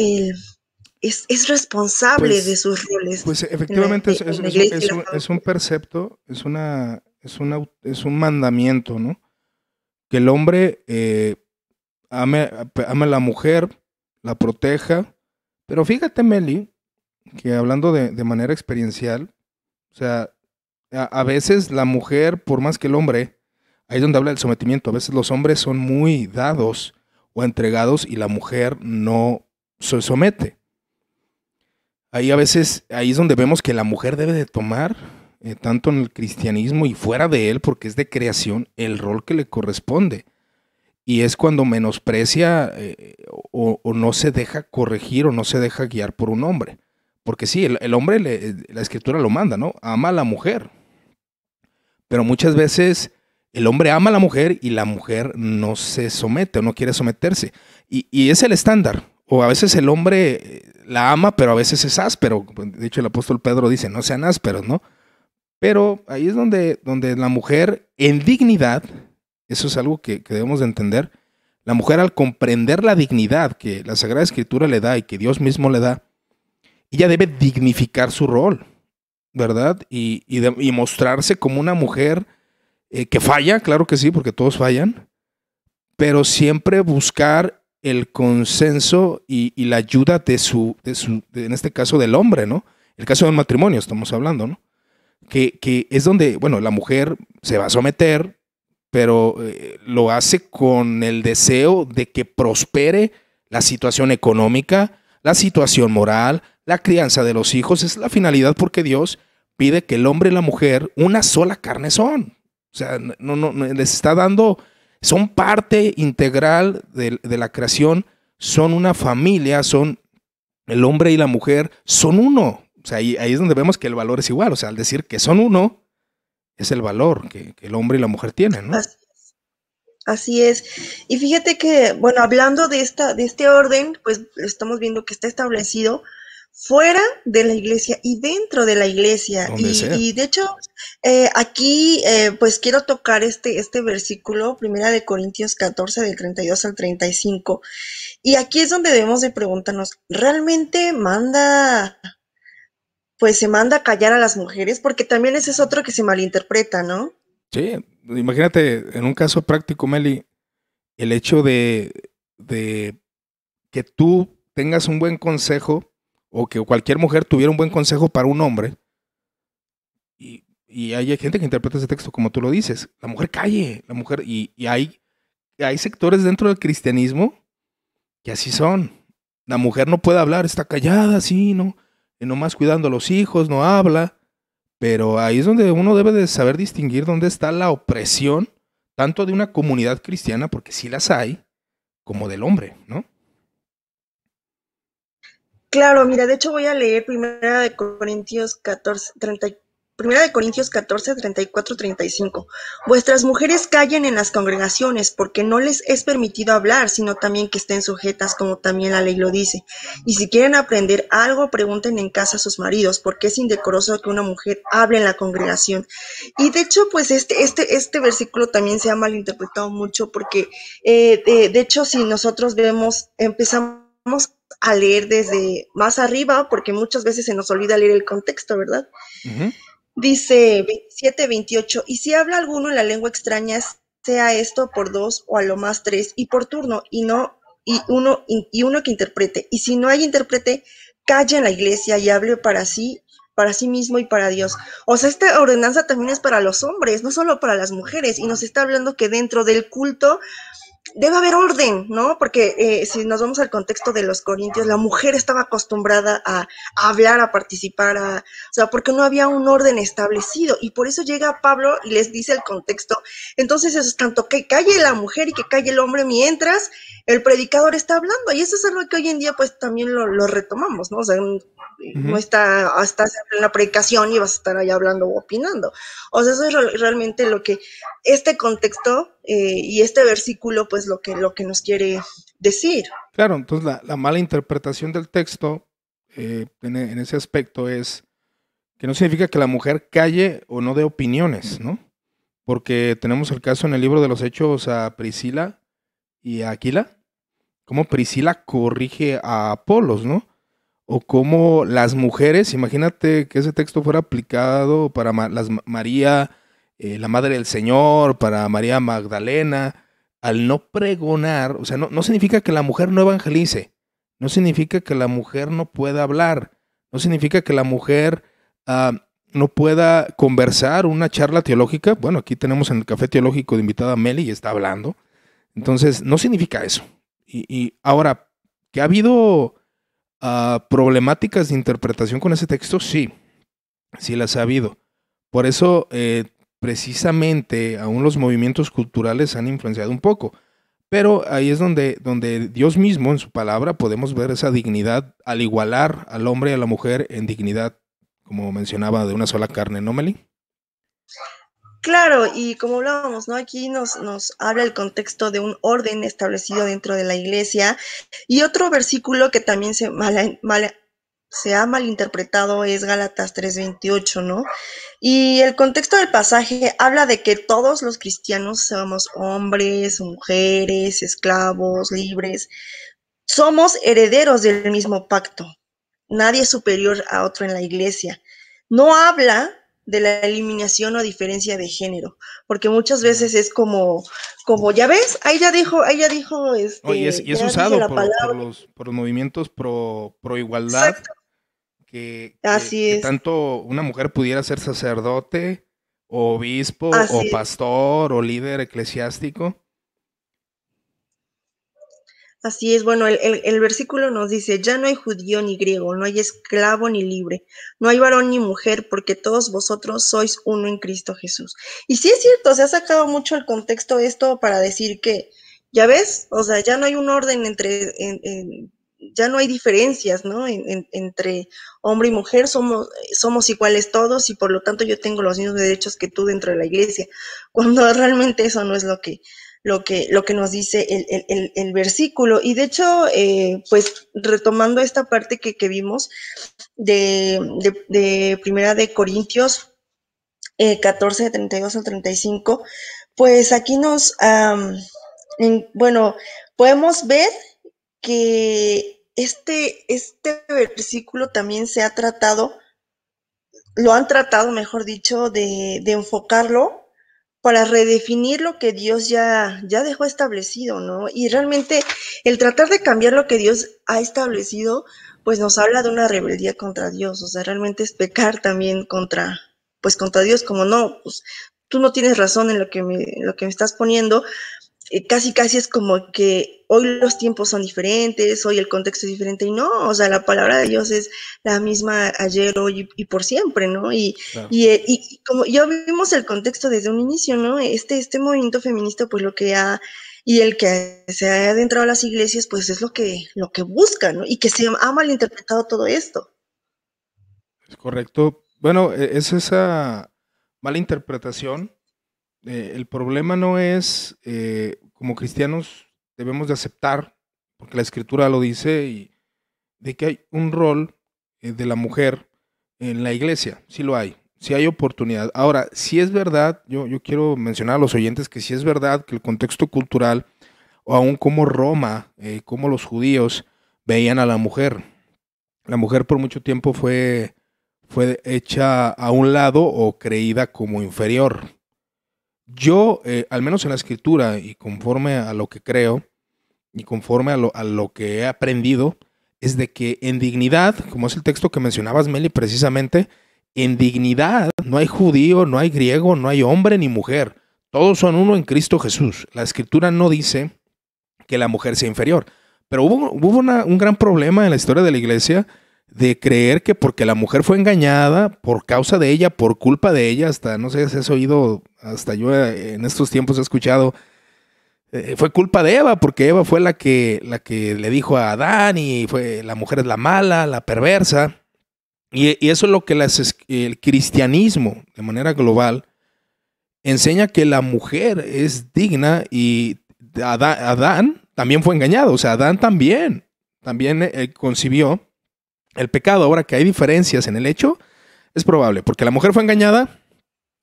es responsable de Pues, sus roles pues en la, efectivamente en la iglesia y la es un familia. precepto, es un mandamiento, ¿no? Que el hombre ame a la mujer, la proteja. Pero fíjate, Meli, que hablando de manera experiencial, o sea, a veces la mujer, por más que el hombre, ahí es donde habla del sometimiento, a veces los hombres son muy dados o entregados y la mujer no se somete. Ahí a veces, ahí es donde vemos que la mujer debe de tomar, tanto en el cristianismo y fuera de él, porque es de creación, el rol que le corresponde. Y es cuando menosprecia o no se deja corregir o no se deja guiar por un hombre. Porque sí, el hombre, la escritura lo manda, ¿no? Ama a la mujer. Pero muchas veces el hombre ama a la mujer y la mujer no se somete o no quiere someterse. Y es el estándar. O a veces el hombre la ama, pero a veces es áspero. De hecho, el apóstol Pedro dice, no sean ásperos, ¿no? Pero ahí es donde la mujer en dignidad, eso es algo que debemos de entender, la mujer al comprender la dignidad que la Sagrada Escritura le da y que Dios mismo le da, ella debe dignificar su rol, ¿verdad? Y mostrarse como una mujer que falla, claro que sí, porque todos fallan, pero siempre buscar el consenso y la ayuda en este caso del hombre, ¿no? El caso del matrimonio estamos hablando, ¿no? Que es donde, bueno, la mujer se va a someter, pero lo hace con el deseo de que prospere la situación económica, la situación moral, la crianza de los hijos. Es la finalidad porque Dios pide que el hombre y la mujer una sola carne son. O sea, no les está dando, son parte integral de la creación, son una familia, son el hombre y la mujer, son uno. O sea, ahí es donde vemos que el valor es igual. O sea, al decir que son uno, es el valor que el hombre y la mujer tienen, ¿no? Así, así es. Y fíjate que, bueno, hablando de este orden, pues estamos viendo que está establecido fuera de la iglesia y dentro de la iglesia. Donde sea. Y de hecho, aquí pues quiero tocar este versículo, Primera de Corintios 14, del 32 al 35. Y aquí es donde debemos de preguntarnos, ¿realmente pues se manda a callar a las mujeres? Porque también ese es otro que se malinterpreta, ¿no? Sí, imagínate en un caso práctico, Meli, el hecho de que tú tengas un buen consejo o que cualquier mujer tuviera un buen consejo para un hombre y hay gente que interpreta ese texto como tú lo dices, la mujer calle, la mujer, y hay sectores dentro del cristianismo que así son. La mujer no puede hablar, está callada, así, ¿no? Y nomás cuidando a los hijos, no habla. Pero ahí es donde uno debe de saber distinguir dónde está la opresión, tanto de una comunidad cristiana, porque sí las hay, como del hombre, ¿no? Claro, mira, de hecho voy a leer Primera de Corintios 14, 30, Primera de Corintios 14, 34, 35. Vuestras mujeres callen en las congregaciones, porque no les es permitido hablar, sino también que estén sujetas, como también la ley lo dice. Y si quieren aprender algo, pregunten en casa a sus maridos, porque es indecoroso que una mujer hable en la congregación. Y de hecho, pues este versículo también se ha malinterpretado mucho, porque de hecho, si nosotros empezamos a leer desde más arriba, porque muchas veces se nos olvida leer el contexto, ¿verdad? Ujú. Dice 27, 28, y si habla alguno en la lengua extraña, sea esto por dos o a lo más tres, y por turno, y uno que interprete. Y si no hay intérprete, calle en la iglesia y hable para sí mismo y para Dios. O sea, esta ordenanza también es para los hombres, no solo para las mujeres, y nos está hablando que dentro del culto debe haber orden, ¿no? Porque si nos vamos al contexto de los corintios, la mujer estaba acostumbrada a hablar, a participar, o sea, porque no había un orden establecido. Y por eso llega Pablo y les dice el contexto. Entonces, eso es tanto que calle la mujer y que calle el hombre mientras el predicador está hablando. Y eso es algo que hoy en día, pues, también lo retomamos, ¿no? O sea, no estás en la predicación y vas a estar ahí hablando o opinando. O sea, eso es realmente lo que este contexto y este versículo, pues lo que nos quiere decir. Claro, entonces la mala interpretación del texto en ese aspecto es que no significa que la mujer calle o no dé opiniones, ¿no? Porque tenemos el caso en el libro de los Hechos a Priscila y a Aquila, cómo Priscila corrige a Apolos, ¿no? O cómo las mujeres, imagínate que ese texto fuera aplicado para María, la Madre del Señor, para María Magdalena, al no pregonar, o sea, no significa que la mujer no evangelice, no significa que la mujer no pueda hablar, no significa que la mujer no pueda conversar una charla teológica. Bueno, aquí tenemos en el Café Teológico de invitada a Meli y está hablando. Entonces, no significa eso. Y ahora, que ha habido problemáticas de interpretación con ese texto, sí las ha habido. Por eso, precisamente, aún los movimientos culturales han influenciado un poco. Pero ahí es donde Dios mismo, en su palabra, podemos ver esa dignidad al igualar al hombre y a la mujer en dignidad, como mencionaba, de una sola carne, ¿no, Meli? Claro, y como hablábamos, ¿no? Aquí nos habla el contexto de un orden establecido dentro de la iglesia. Y otro versículo que también se ha malinterpretado es Gálatas 3:28, ¿no? Y el contexto del pasaje habla de que todos los cristianos somos hombres, mujeres, esclavos, libres, somos herederos del mismo pacto. Nadie es superior a otro en la iglesia. No habla de la eliminación o diferencia de género, porque muchas veces es como ya ves, ella dijo, No, y es ya dice usado la palabra. por los movimientos pro igualdad, Exacto, que así es, tanto una mujer pudiera ser sacerdote, o obispo, o así es. pastor, o líder eclesiástico. Así es, bueno, el versículo nos dice, ya no hay judío ni griego, no hay esclavo ni libre, no hay varón ni mujer, porque todos vosotros sois uno en Cristo Jesús. Y sí es cierto, se ha sacado mucho el contexto esto para decir que, ya ves, o sea, ya no hay un orden ya no hay diferencias, ¿no? Entre hombre y mujer, somos iguales todos y por lo tanto yo tengo los mismos derechos que tú dentro de la iglesia, cuando realmente eso no es lo que nos dice el versículo. Y de hecho, pues retomando esta parte que vimos de Primera de Corintios 14, de 32 al 35, pues aquí bueno, podemos ver que este versículo también lo han tratado, mejor dicho, de enfocarlo para redefinir lo que Dios ya dejó establecido, ¿no? Y realmente el tratar de cambiar lo que Dios ha establecido, pues nos habla de una rebeldía contra Dios, o sea, realmente es pecar también contra Dios, como no, pues tú no tienes razón en lo que me estás poniendo, casi es como que hoy los tiempos son diferentes, hoy el contexto es diferente y no, o sea, la palabra de Dios es la misma ayer, hoy y por siempre, ¿no? Claro. Y como ya vimos el contexto desde un inicio, ¿no? Este movimiento feminista, pues y el que se ha adentrado a las iglesias, pues es lo que busca, ¿no? Y que se ha malinterpretado todo esto. Es correcto. Bueno, es esa mala interpretación. El problema no es, como cristianos debemos de aceptar, porque la escritura lo dice, y de que hay un rol de la mujer en la iglesia. Sí lo hay, sí hay oportunidad. Ahora, si es verdad, yo quiero mencionar a los oyentes que si es verdad que el contexto cultural, o aún como Roma, como los judíos veían a la mujer por mucho tiempo fue hecha a un lado o creída como inferior. Yo, al menos en la escritura y conforme a lo que creo y conforme a lo que he aprendido, es de que en dignidad, como es el texto que mencionabas, Meli, precisamente, en dignidad no hay judío, no hay griego, no hay hombre ni mujer. Todos son uno en Cristo Jesús. La escritura no dice que la mujer sea inferior. Pero hubo un gran problema en la historia de la iglesia de creer que porque la mujer fue engañada por causa de ella, por culpa de ella, hasta no sé si has oído, hasta yo en estos tiempos he escuchado, fue culpa de Eva, porque Eva fue la que le dijo a Adán y fue la mujer es la mala, la perversa. Y eso es lo que el cristianismo, de manera global, enseña que la mujer es digna y Adán también fue engañado. O sea, Adán también concibió el pecado. Ahora que hay diferencias en el hecho, es probable, porque la mujer fue engañada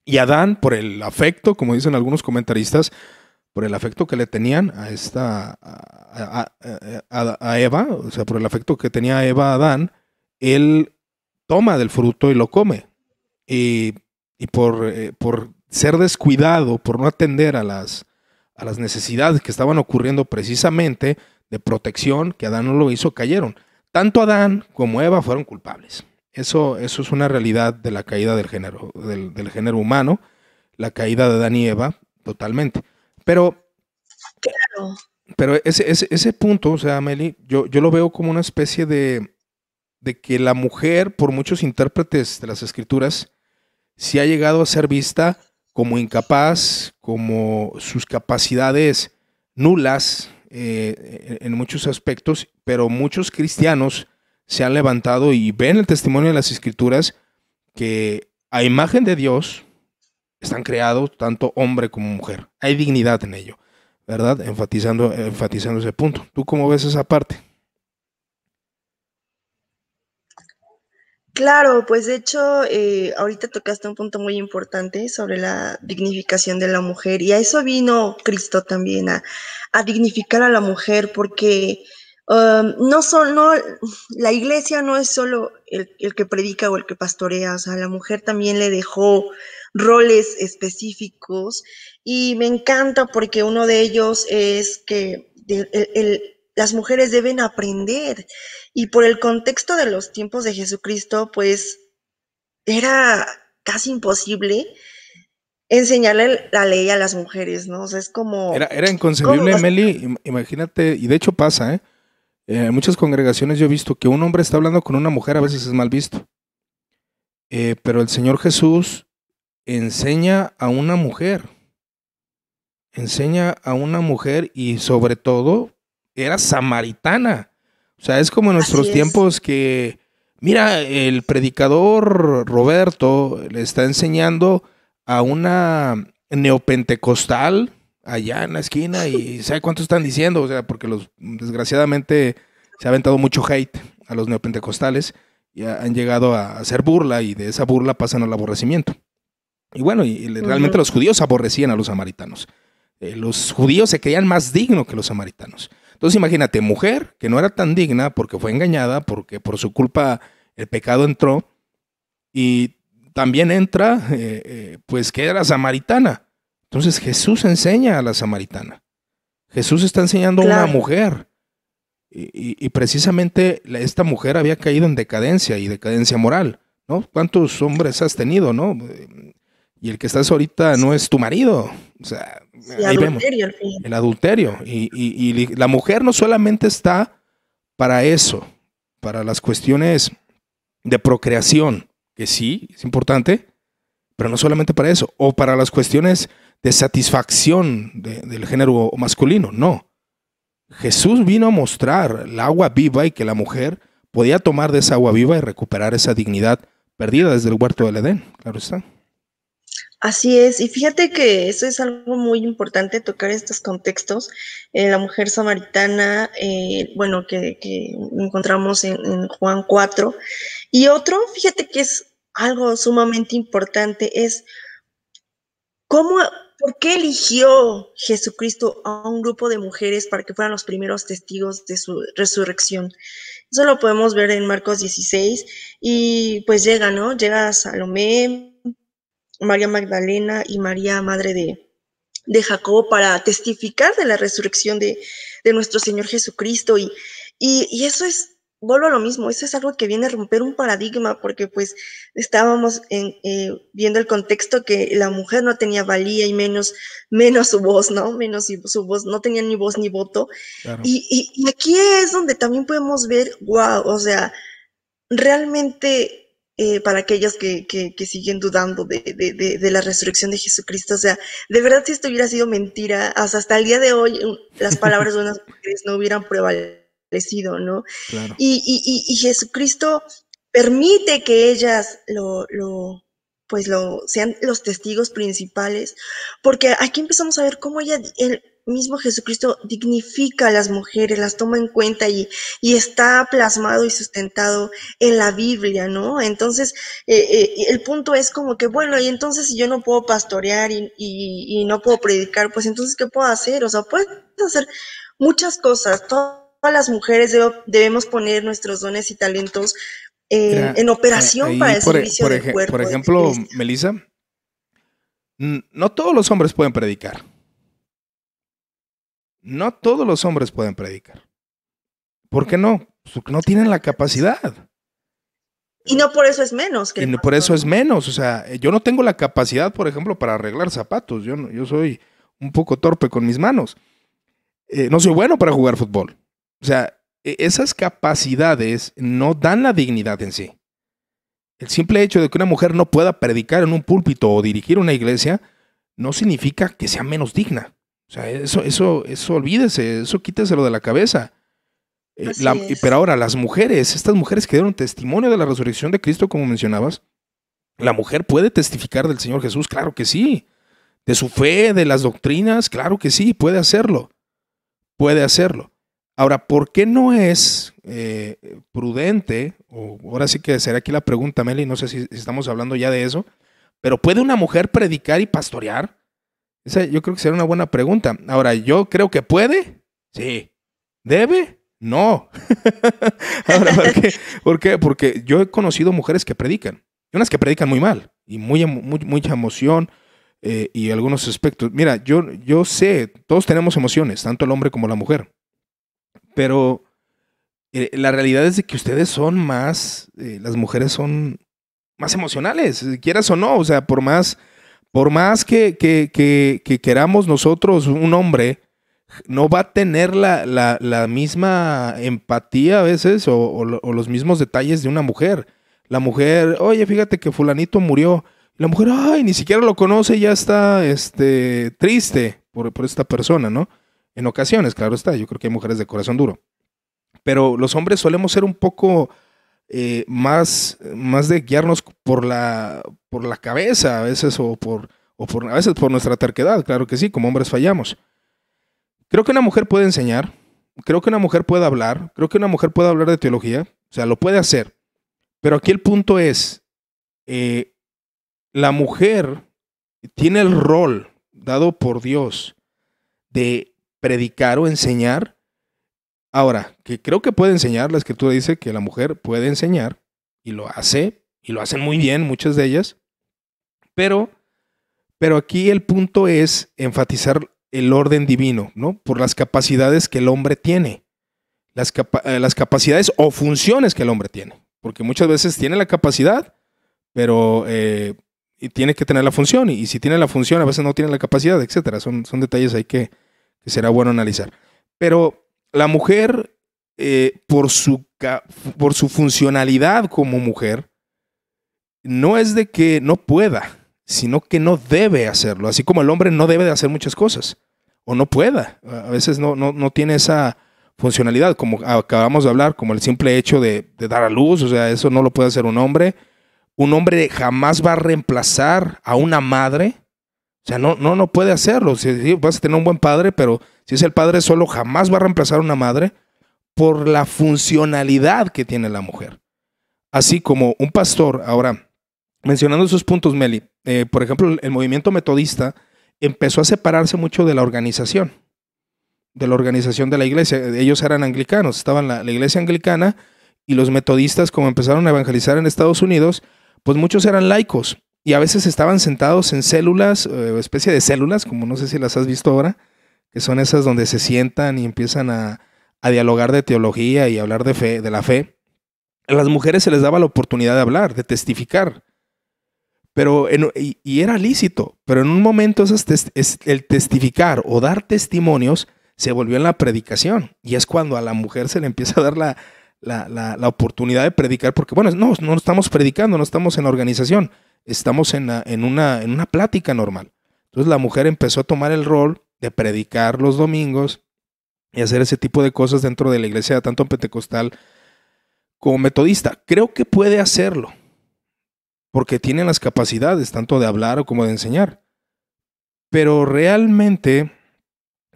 y Adán, por el afecto, como dicen algunos comentaristas, por el afecto que le tenían a Eva, o sea, por el afecto que tenía Eva a Adán, él toma del fruto y lo come. Y por ser descuidado, por no atender a las necesidades que estaban ocurriendo precisamente de protección, que Adán no lo hizo, cayeron. Tanto Adán como Eva fueron culpables. Eso es una realidad de la caída del género humano, la caída de Adán y Eva, totalmente. Pero, Claro. pero ese punto, o sea, Meli, yo lo veo como una especie de que la mujer, por muchos intérpretes de las escrituras, sí ha llegado a ser vista como incapaz, como sus capacidades nulas en muchos aspectos, pero muchos cristianos se han levantado y ven el testimonio de las escrituras que a imagen de Dios están creados tanto hombre como mujer. Hay dignidad en ello, ¿verdad? Enfatizando ese punto. ¿Tú cómo ves esa parte? Claro, pues de hecho, ahorita tocaste un punto muy importante sobre la dignificación de la mujer y a eso vino Cristo también, a dignificar a la mujer, porque no, la iglesia no es solo el que predica o el que pastorea, o sea, la mujer también le dejó roles específicos y me encanta porque uno de ellos es que las mujeres deben aprender y por el contexto de los tiempos de Jesucristo, pues era casi imposible enseñarle la ley a las mujeres, ¿no? O sea, es como, Era ¿cómo inconcebible, vas? Meli, imagínate, y de hecho pasa, ¿eh? En muchas congregaciones yo he visto que un hombre está hablando con una mujer, a veces es mal visto. Pero el Señor Jesús enseña a una mujer, y sobre todo era samaritana. O sea, es como en nuestros Así es, tiempos que, mira, el predicador Roberto le está enseñando a una neopentecostal allá en la esquina y ¿sabe cuánto están diciendo? O sea, porque desgraciadamente se ha aventado mucho hate a los neopentecostales y han llegado a hacer burla y de esa burla pasan al aborrecimiento. Y bueno, realmente ujú, los judíos aborrecían a los samaritanos. Los judíos se creían más dignos que los samaritanos. Entonces imagínate, mujer que no era tan digna porque fue engañada, porque por su culpa el pecado entró y también entra, pues que era samaritana. Entonces Jesús enseña a la samaritana. Jesús está enseñando a una claro, mujer y precisamente esta mujer había caído en decadencia y decadencia moral, ¿no? ¿Cuántos hombres has tenido, no? Y el que estás ahorita no es tu marido. O sea, sí, ahí vemos adulterio al fin. el adulterio. Y la mujer no solamente está para eso, para las cuestiones de procreación, que sí, es importante, pero no solamente para eso, o para las cuestiones de satisfacción del género masculino, no. Jesús vino a mostrar el agua viva y que la mujer podía tomar de esa agua viva y recuperar esa dignidad perdida desde el huerto del Edén, claro está. Así es, y fíjate que eso es algo muy importante, tocar estos contextos. La mujer samaritana, bueno, que encontramos en Juan 4. Y otro, fíjate que es algo sumamente importante, es cómo, por qué eligió Jesucristo a un grupo de mujeres para que fueran los primeros testigos de su resurrección. Eso lo podemos ver en Marcos 16 y pues llega, ¿no? Llega Salomé, María Magdalena y María, madre de Jacobo, para testificar de la resurrección de nuestro Señor Jesucristo. Y eso es vuelvo a lo mismo, eso es algo que viene a romper un paradigma, porque pues estábamos viendo el contexto que la mujer no tenía valía y menos su voz, ¿no? Menos su voz, no tenía ni voz ni voto. Claro. Y aquí es donde también podemos ver, wow, o sea, realmente para aquellos que siguen dudando de la resurrección de Jesucristo, o sea, de verdad si esto hubiera sido mentira, hasta el día de hoy las palabras de unas mujeres no hubieran prevalecido, ¿no? Claro. Y Jesucristo permite que ellas sean los testigos principales, porque aquí empezamos a ver cómo el mismo Jesucristo dignifica a las mujeres, las toma en cuenta y está plasmado y sustentado en la Biblia, ¿no? Entonces, el punto es como que, bueno, y entonces si yo no puedo pastorear y no puedo predicar, pues entonces, ¿qué puedo hacer? O sea, puedes hacer muchas cosas. Todas las mujeres debemos poner nuestros dones y talentos Mira, en operación para ahí, el servicio del por cuerpo de la ejemplo, iglesia. Melissa, no todos los hombres pueden predicar. No todos los hombres pueden predicar. ¿Por qué no? Porque no tienen la capacidad. Y no por eso es menos que Y el por eso pastor, es ¿no? menos. O sea, yo no tengo la capacidad, por ejemplo, para arreglar zapatos. Yo soy un poco torpe con mis manos. No soy bueno para jugar fútbol. O sea, esas capacidades no dan la dignidad en sí. El simple hecho de que una mujer no pueda predicar en un púlpito o dirigir una iglesia no significa que sea menos digna. O sea, eso olvídese, eso quíteselo de la cabeza. Así Pero es. ahora, las mujeres, estas mujeres que dieron testimonio de la resurrección de Cristo, como mencionabas, la mujer puede testificar del Señor Jesús, claro que sí. De su fe, de las doctrinas, claro que sí, puede hacerlo. Puede hacerlo. Ahora, ¿por qué no es prudente? O ahora sí que será aquí la pregunta, Meli, no sé si estamos hablando ya de eso, pero ¿puede una mujer predicar y pastorear? Esa yo creo que será una buena pregunta. Ahora, ¿yo creo que puede? Sí. ¿Debe? No. Ahora, ¿por qué? ¿Por qué? Porque yo he conocido mujeres que predican, y unas que predican muy mal, y mucha emoción, y algunos aspectos. Mira, yo sé, todos tenemos emociones, tanto el hombre como la mujer, pero la realidad es de que ustedes son más, las mujeres son más emocionales, quieras o no, o sea, por más que queramos nosotros, un hombre, no va a tener la misma empatía a veces o los mismos detalles de una mujer. La mujer, oye, fíjate que fulanito murió. Y la mujer, ay, ni siquiera lo conoce y ya está triste por esta persona, ¿no? En ocasiones, claro está, yo creo que hay mujeres de corazón duro. Pero los hombres solemos ser un poco más de guiarnos por la cabeza a veces a veces por nuestra terquedad, claro que sí, como hombres fallamos. Creo que una mujer puede enseñar, creo que una mujer puede hablar, creo que una mujer puede hablar de teología, o sea, lo puede hacer. Pero aquí el punto es, eh, la mujer tiene el rol dado por Dios de predicar o enseñar. Ahora, que creo que puede enseñar, la escritura dice que la mujer puede enseñar y lo hacen muy bien muchas de ellas, pero, pero aquí el punto es enfatizar el orden divino, ¿no? Por las capacidades que el hombre tiene, las capacidades o funciones que el hombre tiene, porque muchas veces tiene la capacidad, pero y tiene que tener la función, y si tiene la función a veces no tiene la capacidad, etcétera. Son detalles ahí que será bueno analizar. Pero la mujer, por su funcionalidad como mujer, no es de que no pueda, sino que no debe hacerlo, así como el hombre no debe de hacer muchas cosas, o no pueda, a veces no tiene esa funcionalidad, como acabamos de hablar, como el simple hecho de dar a luz, o sea, eso no lo puede hacer un hombre. Un hombre jamás va a reemplazar a una madre, o sea, no puede hacerlo. Sí, vas a tener un buen padre, pero si es el padre solo, jamás va a reemplazar a una madre por la funcionalidad que tiene la mujer. Así como un pastor, ahora, mencionando esos puntos, Meli, por ejemplo, el movimiento metodista empezó a separarse mucho de la organización de la iglesia. Ellos eran anglicanos, estaban la iglesia anglicana y los metodistas, como empezaron a evangelizar en Estados Unidos, pues muchos eran laicos y a veces estaban sentados en células, especie de células, como no sé si las has visto ahora, que son esas donde se sientan y empiezan a a dialogar de teología y hablar de fe, de la fe, a las mujeres se les daba la oportunidad de hablar, de testificar. Y era lícito, pero en un momento el testificar o dar testimonios se volvió en la predicación. Y es cuando a la mujer se le empieza a dar la oportunidad de predicar, porque bueno, no estamos predicando, no estamos en organización, estamos en una plática normal. Entonces la mujer empezó a tomar el rol de predicar los domingos y hacer ese tipo de cosas dentro de la iglesia, tanto pentecostal como metodista. Creo que puede hacerlo, porque tiene las capacidades tanto de hablar como de enseñar. Pero realmente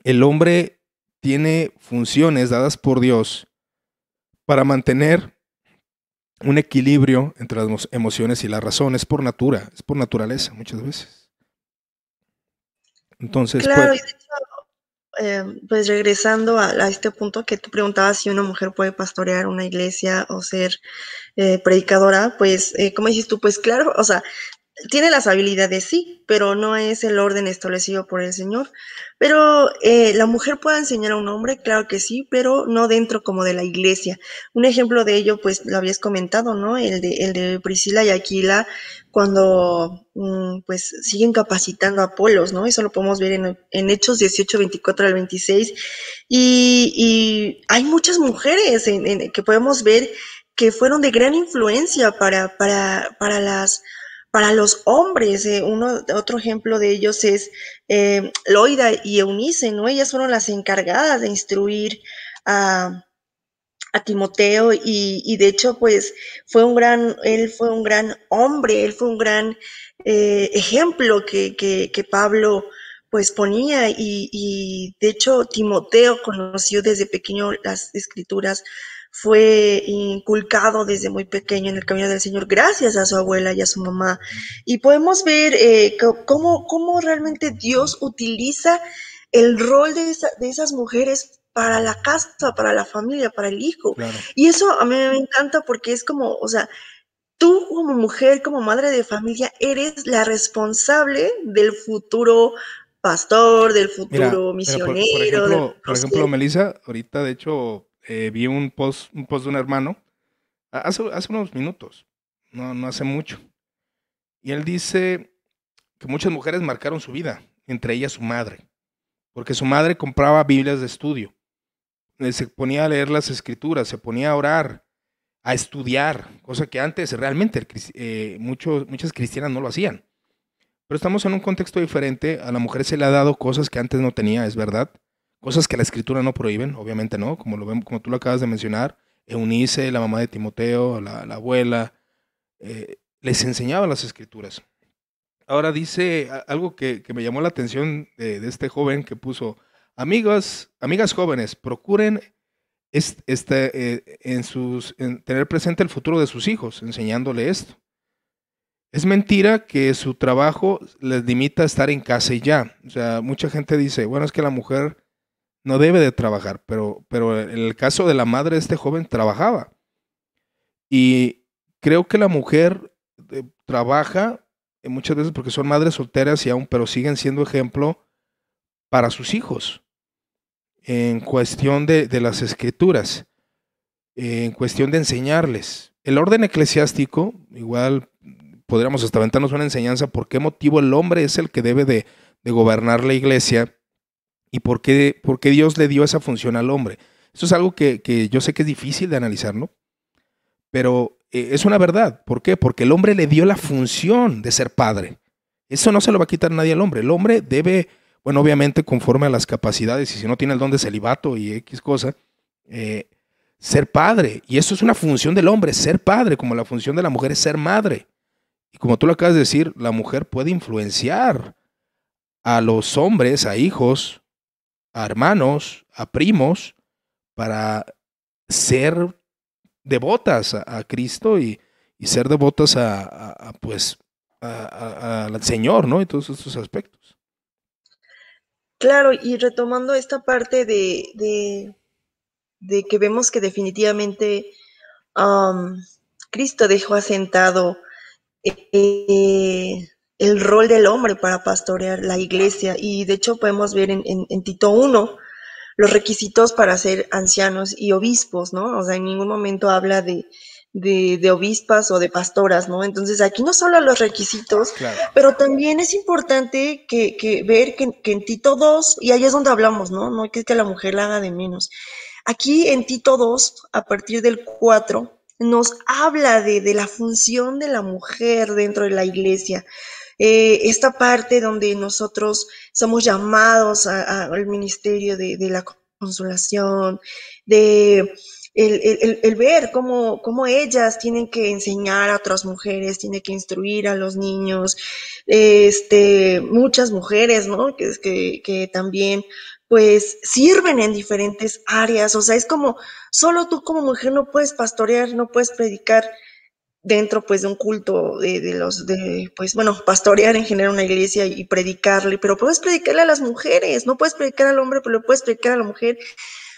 el hombre tiene funciones dadas por Dios para mantener un equilibrio entre las emociones y la razón. Es por naturaleza muchas veces. Entonces, Claro, y de hecho, pues regresando a este punto que tú preguntabas si una mujer puede pastorear una iglesia o ser predicadora, pues como dices tú, pues claro, o sea, tiene las habilidades, sí, pero no es el orden establecido por el Señor. Pero la mujer puede enseñar a un hombre, claro que sí, pero no dentro como de la iglesia. Un ejemplo de ello, pues lo habías comentado, ¿no? El de Priscila y Aquila, cuando pues siguen capacitando a Apolos, ¿no? Eso lo podemos ver en Hechos 18, 24 al 26. Y hay muchas mujeres que podemos ver que fueron de gran influencia para los hombres. Otro ejemplo de ellos es Loida y Eunice, ¿no? Ellas fueron las encargadas de instruir a Timoteo y de hecho, pues, él fue un gran hombre, él fue un gran ejemplo que Pablo pues ponía y de hecho Timoteo conoció desde pequeño las escrituras, fue inculcado desde muy pequeño en el camino del Señor gracias a su abuela y a su mamá. Y podemos ver cómo realmente Dios utiliza el rol de esas mujeres para la casa, para la familia, para el hijo. claro. Y eso a mí me encanta porque es como, o sea, tú como mujer, como madre de familia, eres la responsable del futuro pastor, del Mira, futuro mira misionero, del por futuro ejemplo, siervo. Melissa, ahorita de hecho vi un post de un hermano hace unos minutos, no hace mucho. Y él dice que muchas mujeres marcaron su vida, entre ellas su madre, porque su madre compraba Biblias de estudio, se ponía a leer las escrituras, se ponía a orar, a estudiar, cosa que antes realmente muchas cristianas no lo hacían. Pero estamos en un contexto diferente, a la mujer se le ha dado cosas que antes no tenía, es verdad, cosas que la escritura no prohíben, obviamente no, como lo vemos, como tú lo acabas de mencionar, Eunice, la mamá de Timoteo, la abuela, les enseñaba las escrituras. Ahora dice algo que me llamó la atención de este joven que puso, amigas jóvenes, procuren tener presente el futuro de sus hijos, enseñándole esto. Es mentira que su trabajo les limita a estar en casa y ya. O sea, mucha gente dice, bueno, es que la mujer no debe de trabajar, pero en el caso de la madre de este joven trabajaba. Y creo que la mujer trabaja muchas veces porque son madres solteras y aún, pero siguen siendo ejemplo para sus hijos en cuestión de las escrituras, en cuestión de enseñarles. El orden eclesiástico, igual podríamos hasta aventarnos una enseñanza por qué motivo el hombre es el que debe de gobernar la iglesia y por qué Dios le dio esa función al hombre. Eso es algo que yo sé que es difícil de analizar, ¿no? Pero es una verdad. ¿Por qué? Porque el hombre le dio la función de ser padre. Eso no se lo va a quitar nadie al hombre. El hombre debe, bueno, obviamente conforme a las capacidades, y si no tiene el don de celibato y X cosa, ser padre. Y eso es una función del hombre, ser padre, como la función de la mujer es ser madre. Y como tú lo acabas de decir, la mujer puede influenciar a los hombres, a hijos, a hermanos, a primos, para ser devotas a Cristo y ser devotas pues al Señor, ¿no? Y todos estos aspectos. Claro, y retomando esta parte de que vemos que definitivamente um, Cristo dejó asentado el rol del hombre para pastorear la iglesia y de hecho podemos ver en Tito 1 los requisitos para ser ancianos y obispos, ¿no? O sea, en ningún momento habla de obispas o de pastoras, ¿no? Entonces aquí no solo los requisitos, Claro. pero también es importante ver que en Tito 2, y ahí es donde hablamos, ¿no? No hay que la mujer la haga de menos. Aquí en Tito 2, a partir del 4, nos habla de la función de la mujer dentro de la iglesia. Esta parte donde nosotros somos llamados al ministerio de la consolación, de el ver cómo ellas tienen que enseñar a otras mujeres, tienen que instruir a los niños, muchas mujeres, ¿no? Que también pues sirven en diferentes áreas, o sea, es como, solo tú como mujer no puedes pastorear, no puedes predicar dentro pues de un culto pues bueno, pastorear en general una iglesia y predicarle, pero puedes predicarle a las mujeres, no puedes predicar al hombre, pero le puedes predicar a la mujer.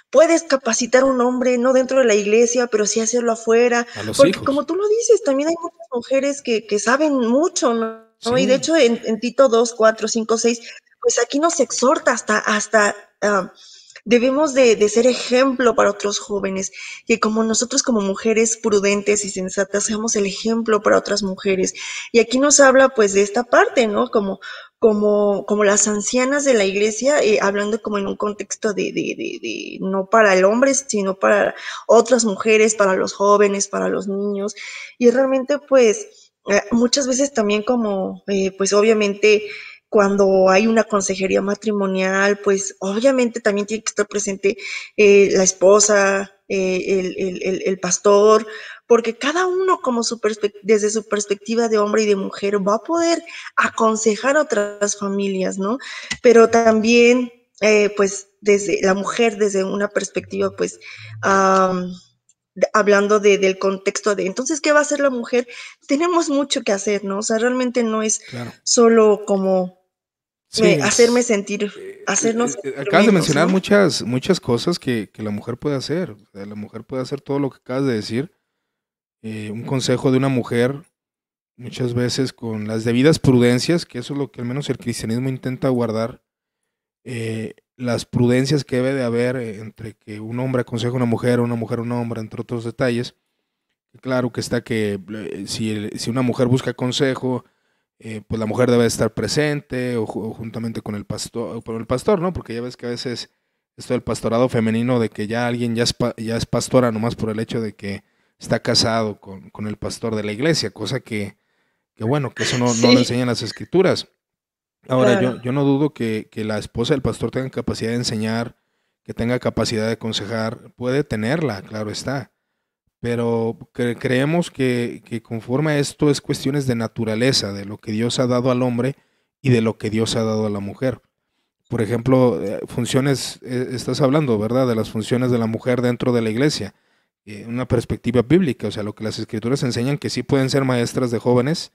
Puedes capacitar a un hombre, no dentro de la iglesia, pero sí hacerlo afuera, A los porque hijos. como tú lo dices, también hay muchas mujeres que saben mucho, ¿no? Y de Sí, hecho en Tito 2, 4, 5, 6, pues aquí nos exhorta hasta debemos de ser ejemplo para otros jóvenes, que como nosotros como mujeres prudentes y sensatas seamos el ejemplo para otras mujeres. Y aquí nos habla pues de esta parte, ¿no? Como las ancianas de la iglesia, hablando como en un contexto de no para el hombre, sino para otras mujeres, para los jóvenes, para los niños. Y realmente pues muchas veces también como pues obviamente cuando hay una consejería matrimonial, pues obviamente también tiene que estar presente la esposa, el pastor, porque cada uno como desde su perspectiva de hombre y de mujer va a poder aconsejar a otras familias, ¿no? Pero también, pues, desde la mujer, desde una perspectiva, pues, hablando del contexto de, entonces, ¿qué va a hacer la mujer? Tenemos mucho que hacer, ¿no? O sea, realmente no es claro. solo como Sí, hacerme sentir, hacernos sentir acabas de menos, mencionar ¿no? muchas cosas que la mujer puede hacer. O sea, la mujer puede hacer todo lo que acabas de decir. Un consejo de una mujer, muchas veces con las debidas prudencias, que eso es lo que al menos el cristianismo intenta guardar, las prudencias que debe de haber entre que un hombre aconseja a una mujer a un hombre, entre otros detalles. Claro que está que si una mujer busca consejo, pues la mujer debe estar presente o juntamente con el pastor, ¿no? Porque ya ves que a veces esto del pastorado femenino, de que ya alguien ya es pastora nomás por el hecho de que está casado con el pastor de la iglesia, cosa que bueno, que eso no lo Sí, enseñan las escrituras. Ahora, claro. yo no dudo que la esposa del pastor tenga capacidad de enseñar, que tenga capacidad de aconsejar, puede tenerla, claro está, pero creemos que conforme a esto es cuestiones de naturaleza, de lo que Dios ha dado al hombre y de lo que Dios ha dado a la mujer. Por ejemplo, funciones, estás hablando, ¿verdad?, de las funciones de la mujer dentro de la iglesia, una perspectiva bíblica, o sea, lo que las escrituras enseñan que sí pueden ser maestras de jóvenes,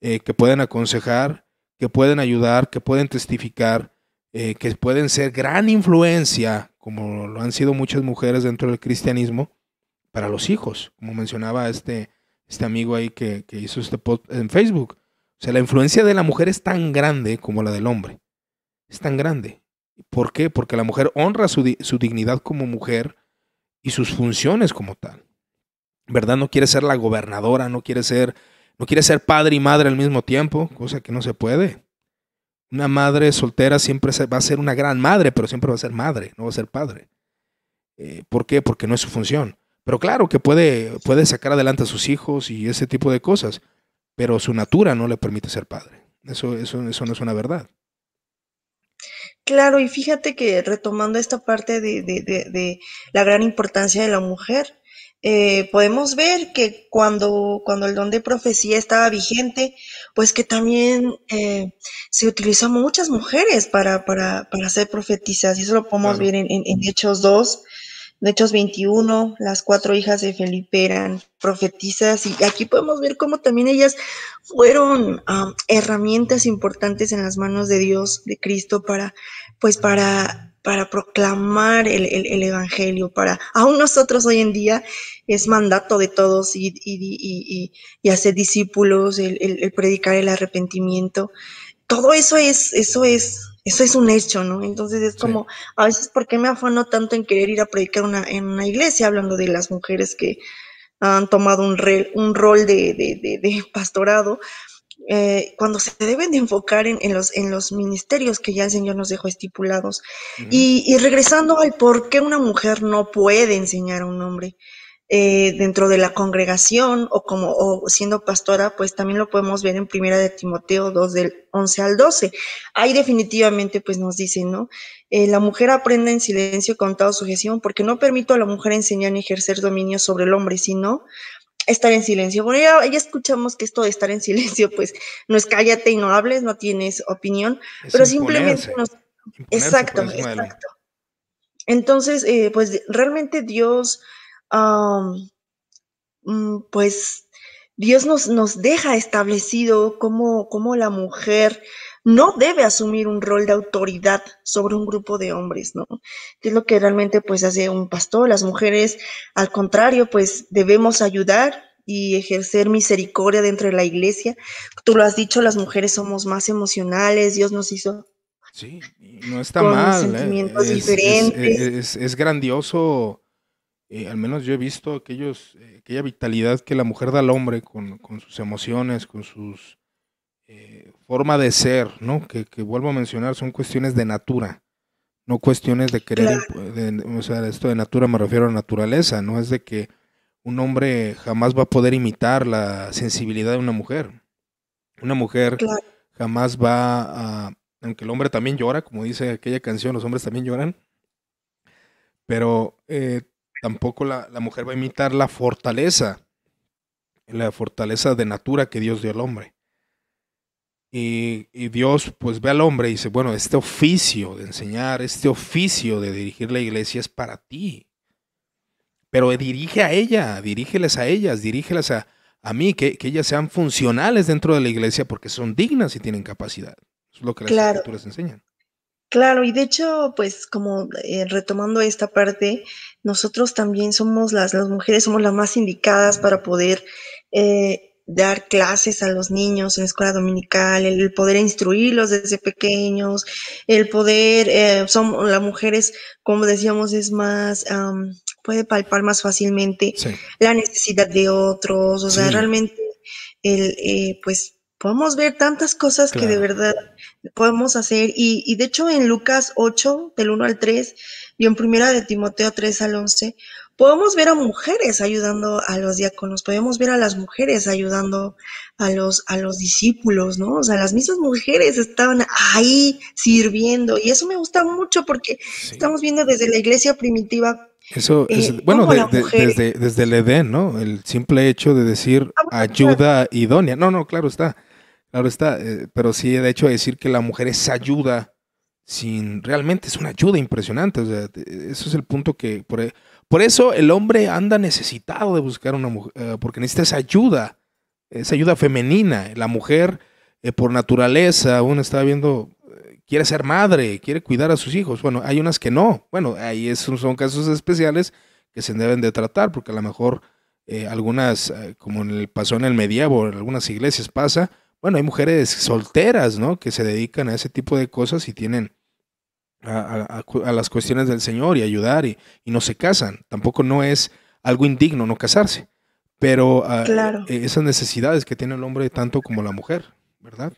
que pueden aconsejar, que pueden ayudar, que pueden testificar, que pueden ser gran influencia, como lo han sido muchas mujeres dentro del cristianismo, para los hijos, como mencionaba este amigo ahí que hizo este post en Facebook. O sea, la influencia de la mujer es tan grande como la del hombre. Es tan grande. ¿Por qué? Porque la mujer honra su dignidad como mujer y sus funciones como tal. ¿Verdad? No quiere ser la gobernadora, no quiere ser padre y madre al mismo tiempo, cosa que no se puede. Una madre soltera siempre va a ser una gran madre, pero siempre va a ser madre, no va a ser padre. ¿Por qué? Porque no es su función. Pero claro que puede sacar adelante a sus hijos y ese tipo de cosas, pero su natura no le permite ser padre. Eso no es una verdad. Claro, y fíjate que retomando esta parte de la gran importancia de la mujer, podemos ver que cuando el don de profecía estaba vigente, pues que también se utilizó muchas mujeres para ser profetizas, y eso lo podemos Claro. ver en Hechos 2, de Hechos 21, las 4 hijas de Felipe eran profetizas, y aquí podemos ver cómo también ellas fueron herramientas importantes en las manos de Dios, de Cristo, pues para proclamar el Evangelio, aún nosotros hoy en día es mandato de todos y hacer discípulos, el predicar el arrepentimiento. Todo eso es eso es un hecho, ¿no? Entonces es Sí. como, a veces, ¿por qué me afano tanto en querer ir a predicar en una iglesia hablando de las mujeres que han tomado un rol de pastorado? Cuando se deben de enfocar en los ministerios que ya el Señor nos dejó estipulados. Ujú. Y regresando al por qué una mujer no puede enseñar a un hombre dentro de la congregación o siendo pastora, pues también lo podemos ver en Primera de Timoteo 2 del 11 al 12. Ahí definitivamente pues nos dice, ¿no? La mujer aprende en silencio con toda sujeción, porque no permito a la mujer enseñar ni ejercer dominio sobre el hombre, sino estar en silencio. Bueno, ya escuchamos que esto de estar en silencio, pues no es cállate y no hables, no tienes opinión, Es pero simplemente nos... imponerse por Exacto, encima del hombre. exacto. Entonces, pues realmente Dios, um, pues Dios nos deja establecido cómo la mujer no debe asumir un rol de autoridad sobre un grupo de hombres, ¿no? Que es lo que realmente pues hace un pastor. Las mujeres, al contrario, pues debemos ayudar y ejercer misericordia dentro de la iglesia. Tú lo has dicho, las mujeres somos más emocionales, Dios nos hizo Sí, y no está con mal, sentimientos diferentes. es grandioso, al menos yo he visto aquella vitalidad que la mujer da al hombre con sus emociones, con sus forma de ser, ¿no? Que vuelvo a mencionar, son cuestiones de natura, no cuestiones de querer, Claro, o sea, esto de natura me refiero a naturaleza, no es de que un hombre jamás va a poder imitar la sensibilidad de una mujer. Una mujer claro, jamás va a, aunque el hombre también llora, como dice aquella canción, los hombres también lloran, pero tampoco la mujer va a imitar la fortaleza de natura que Dios dio al hombre. Y Dios pues ve al hombre y dice, bueno, este oficio de enseñar, este oficio de dirigir la iglesia es para ti, pero dirige a ella, dirígeles a ellas, dirígelas a mí, que ellas sean funcionales dentro de la iglesia porque son dignas y tienen capacidad. Eso es lo que las claro. escrituras enseñan. Claro, y de hecho, pues como retomando esta parte, nosotros también somos las mujeres somos las más indicadas para poder dar clases a los niños en la escuela dominical, el poder instruirlos desde pequeños, el poder, son las mujeres, como decíamos, es más, puede palpar más fácilmente Sí, la necesidad de otros, o sea, sí, realmente, pues podemos ver tantas cosas que de claro. verdad podemos hacer. Y de hecho en Lucas 8, del 1 al 3, y en Primera de Timoteo 3 al 11, podemos ver a mujeres ayudando a los diáconos, podemos ver a las mujeres ayudando a los discípulos, ¿no? O sea, las mismas mujeres estaban ahí sirviendo. Y eso me gusta mucho porque Sí. estamos viendo desde la iglesia primitiva Eso es, bueno, cómo la mujer... desde el Edén, ¿no? El simple hecho de decir Ah, bueno, claro, ayuda idónea. No, no, claro está, pero sí, de hecho, decir que la mujer es ayuda realmente es una ayuda impresionante. O sea, eso es el punto por eso el hombre anda necesitado de buscar una mujer, porque necesita esa ayuda femenina. La mujer, por naturaleza, uno está viendo, quiere ser madre, quiere cuidar a sus hijos. Bueno, hay unas que no. Bueno, ahí son casos especiales que se deben de tratar, porque a lo mejor algunas, como pasó en el medievo, en algunas iglesias pasa, bueno, hay mujeres solteras, ¿no? Que se dedican a ese tipo de cosas y tienen a las cuestiones del Señor y ayudar y no se casan. Tampoco no es algo indigno no casarse, pero claro. esas necesidades que tiene el hombre tanto como la mujer, ¿verdad?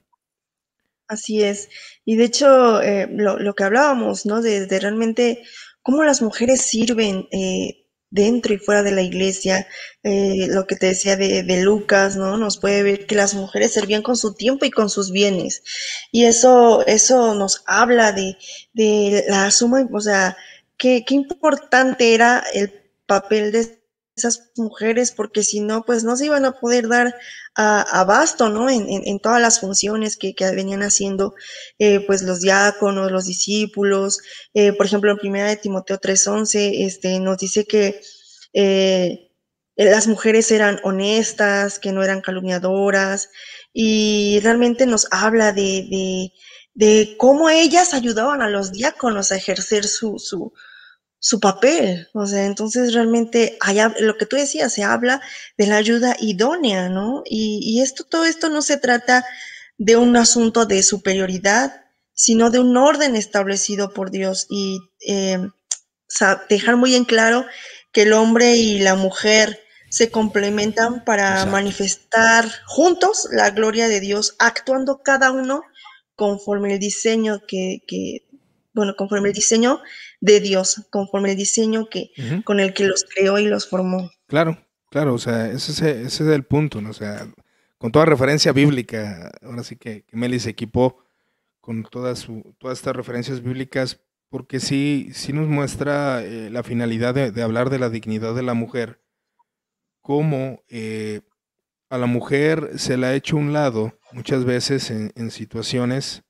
Así es. Y de hecho, lo que hablábamos, ¿no? De realmente cómo las mujeres sirven dentro y fuera de la iglesia. Lo que te decía de Lucas, ¿no? Nos puede ver que las mujeres servían con su tiempo y con sus bienes. Y eso nos habla de la suma, o sea, qué importante era el papel de esas mujeres, porque si no, pues no se iban a poder dar abasto, ¿no? En todas las funciones que venían haciendo, pues los diáconos, los discípulos. Por ejemplo, en Primera de Timoteo 3:11, nos dice que las mujeres eran honestas, que no eran calumniadoras, y realmente nos habla de cómo ellas ayudaban a los diáconos a ejercer su papel. O sea, entonces realmente allá, lo que tú decías, se habla de la ayuda idónea, ¿no? Y todo esto no se trata de un asunto de superioridad, sino de un orden establecido por Dios y dejar muy en claro que el hombre y la mujer se complementan para Exacto. manifestar juntos la gloria de Dios, actuando cada uno conforme el diseño bueno, conforme el diseño de Dios, conforme el diseño Ujú. con el que los creó y los formó. Claro, claro, o sea, ese es el punto, ¿no? O sea, con toda referencia bíblica, ahora sí que Meli se equipó con todas estas referencias bíblicas, porque sí nos muestra la finalidad de hablar de la dignidad de la mujer, cómo a la mujer se la ha hecho a un lado muchas veces en situaciones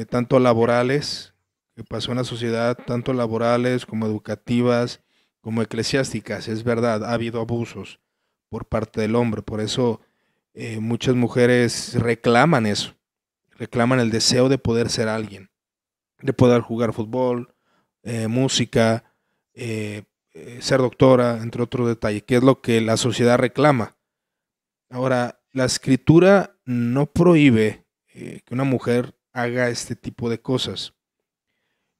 tanto laborales que pasó en la sociedad, tanto laborales como educativas, como eclesiásticas. Es verdad, ha habido abusos por parte del hombre, por eso muchas mujeres reclaman eso, reclaman el deseo de poder ser alguien, de poder jugar fútbol, música, eh, ser doctora, entre otros detalles, que es lo que la sociedad reclama. Ahora, la escritura no prohíbe que una mujer haga este tipo de cosas.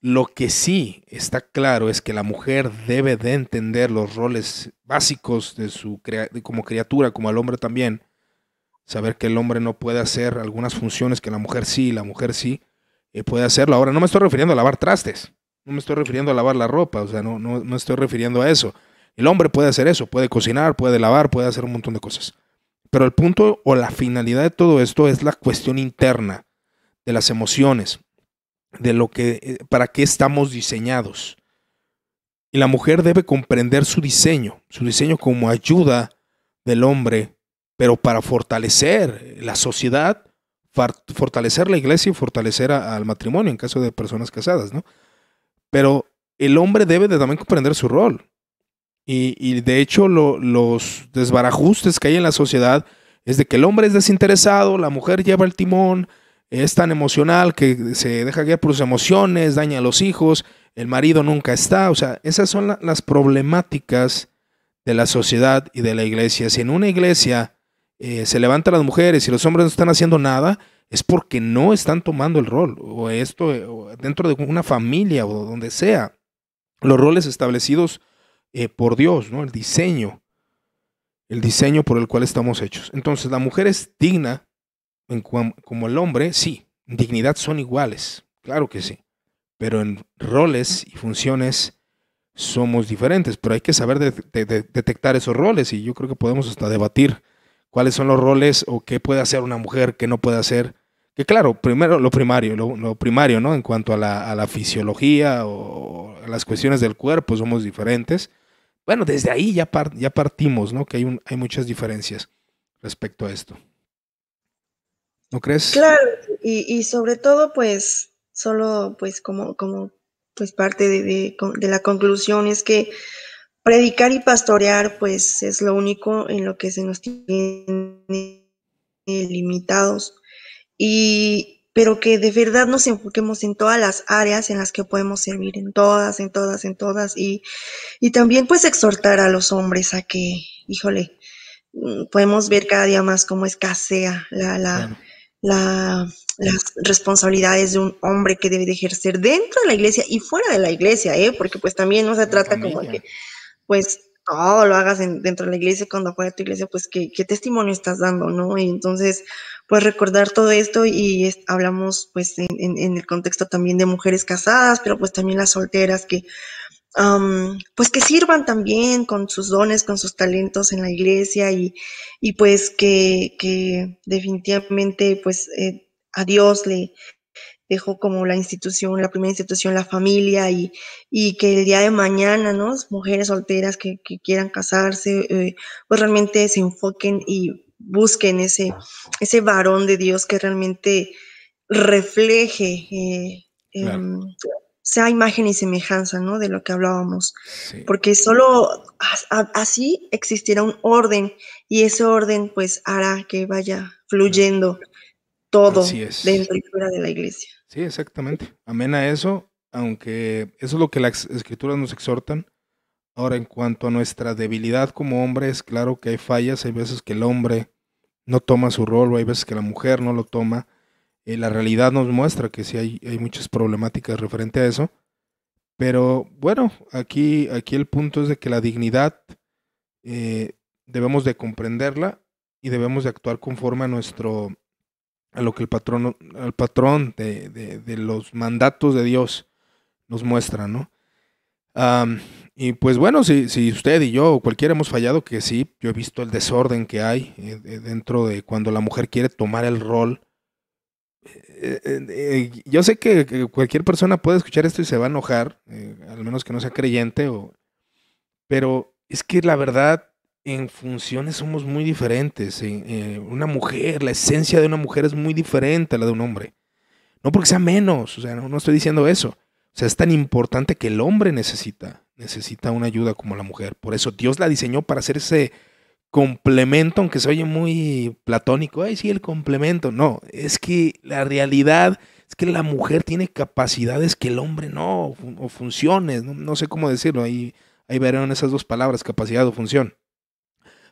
Lo que sí está claro es que la mujer debe de entender los roles básicos de como criatura, como el hombre también. Saber que el hombre no puede hacer algunas funciones que la mujer sí puede hacerlo. Ahora, no me estoy refiriendo a lavar trastes, no me estoy refiriendo a lavar la ropa, o sea, no estoy refiriendo a eso. El hombre puede hacer eso, puede cocinar, puede lavar, puede hacer un montón de cosas. Pero el punto o la finalidad de todo esto es la cuestión interna de las emociones, de lo que, para qué estamos diseñados. Y la mujer debe comprender su diseño como ayuda del hombre, pero para fortalecer la sociedad, fortalecer la iglesia y fortalecer al matrimonio en caso de personas casadas, ¿no? Pero el hombre debe de también comprender su rol. Y de hecho los desbarajustes que hay en la sociedad es de que el hombre es desinteresado, la mujer lleva el timón, es tan emocional que se deja guiar por sus emociones, daña a los hijos, el marido nunca está. O sea, esas son las problemáticas de la sociedad y de la iglesia. Si en una iglesia se levantan las mujeres y los hombres no están haciendo nada, es porque no están tomando el rol, o esto, o dentro de una familia o donde sea, los roles establecidos por Dios, ¿no? El diseño por el cual estamos hechos. Entonces, la mujer es digna como el hombre, sí, en dignidad son iguales, claro que sí, pero en roles y funciones somos diferentes, pero hay que saber detectar esos roles y yo creo que podemos hasta debatir cuáles son los roles o qué puede hacer una mujer, qué no puede hacer. Que claro, primero lo primario, ¿no? En cuanto a la fisiología o a las cuestiones del cuerpo somos diferentes. Bueno, desde ahí ya partimos, ¿no? Que hay muchas diferencias respecto a esto. ¿No crees? Claro, y sobre todo, pues, solo, pues, pues, parte de la conclusión es que predicar y pastorear, pues, es lo único en lo que se nos tiene limitados, pero que de verdad nos enfoquemos en todas las áreas en las que podemos servir, en todas, en todas, en todas, y también, pues, exhortar a los hombres a que, híjole, podemos ver cada día más cómo escasea Claro. las responsabilidades de un hombre que debe de ejercer dentro de la iglesia y fuera de la iglesia, ¿eh? Porque pues también no se En la trata como familia. que pues todo lo hagas dentro de la iglesia, cuando fuera de tu iglesia, pues qué testimonio estás dando, ¿no? Y entonces, pues recordar todo esto y hablamos pues en el contexto también de mujeres casadas, pero pues también las solteras que pues que sirvan también con sus dones, con sus talentos en la iglesia y pues que definitivamente pues a Dios le dejó como la institución, la primera institución, la familia y que el día de mañana, ¿no? Mujeres solteras que quieran casarse, pues realmente se enfoquen y busquen ese varón de Dios que realmente refleje Claro. sea imagen y semejanza, ¿no? De lo que hablábamos, Sí. porque solo así existirá un orden y ese orden pues hará que vaya Claro. fluyendo todo Así es. dentro y fuera de la iglesia. Sí, exactamente. Amén a eso, aunque eso es lo que las escrituras nos exhortan. Ahora, en cuanto a nuestra debilidad como hombres, claro que hay fallas, hay veces que el hombre no toma su rol, o hay veces que la mujer no lo toma. La realidad nos muestra que sí hay muchas problemáticas referente a eso. Pero bueno, aquí el punto es de que la dignidad eh, debemos de comprenderla y debemos de actuar conforme a lo que al patrón de los mandatos de Dios nos muestra, ¿no? Am, y pues bueno, si usted y yo o cualquiera hemos fallado, que sí, yo he visto el desorden que hay dentro de cuando la mujer quiere tomar el rol. Yo sé que cualquier persona puede escuchar esto y se va a enojar, al menos que no sea creyente, pero es que la verdad, en funciones somos muy diferentes. Una mujer, la esencia de una mujer es muy diferente a la de un hombre. No porque sea menos, o sea, no estoy diciendo eso. O sea, es tan importante que el hombre necesita una ayuda como la mujer. Por eso Dios la diseñó para hacer ese complemento, aunque se oye muy platónico. Ay, sí, el complemento. No, es que la realidad es que la mujer tiene capacidades que el hombre no, o funciones, no sé cómo decirlo. Ahí verán esas dos palabras, capacidad o función.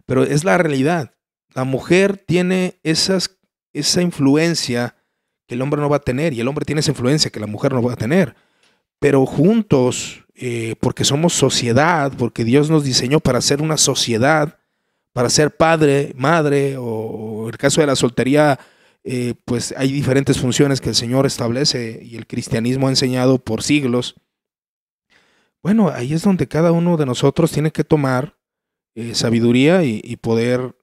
Pero es la realidad. La mujer tiene esa influencia que el hombre no va a tener y el hombre tiene esa influencia que la mujer no va a tener. Pero juntos, porque somos sociedad, porque Dios nos diseñó para ser una sociedad, para ser padre, madre, o el caso de la soltería, pues hay diferentes funciones que el Señor establece y el cristianismo ha enseñado por siglos. Bueno, ahí es donde cada uno de nosotros tiene que tomar sabiduría y poder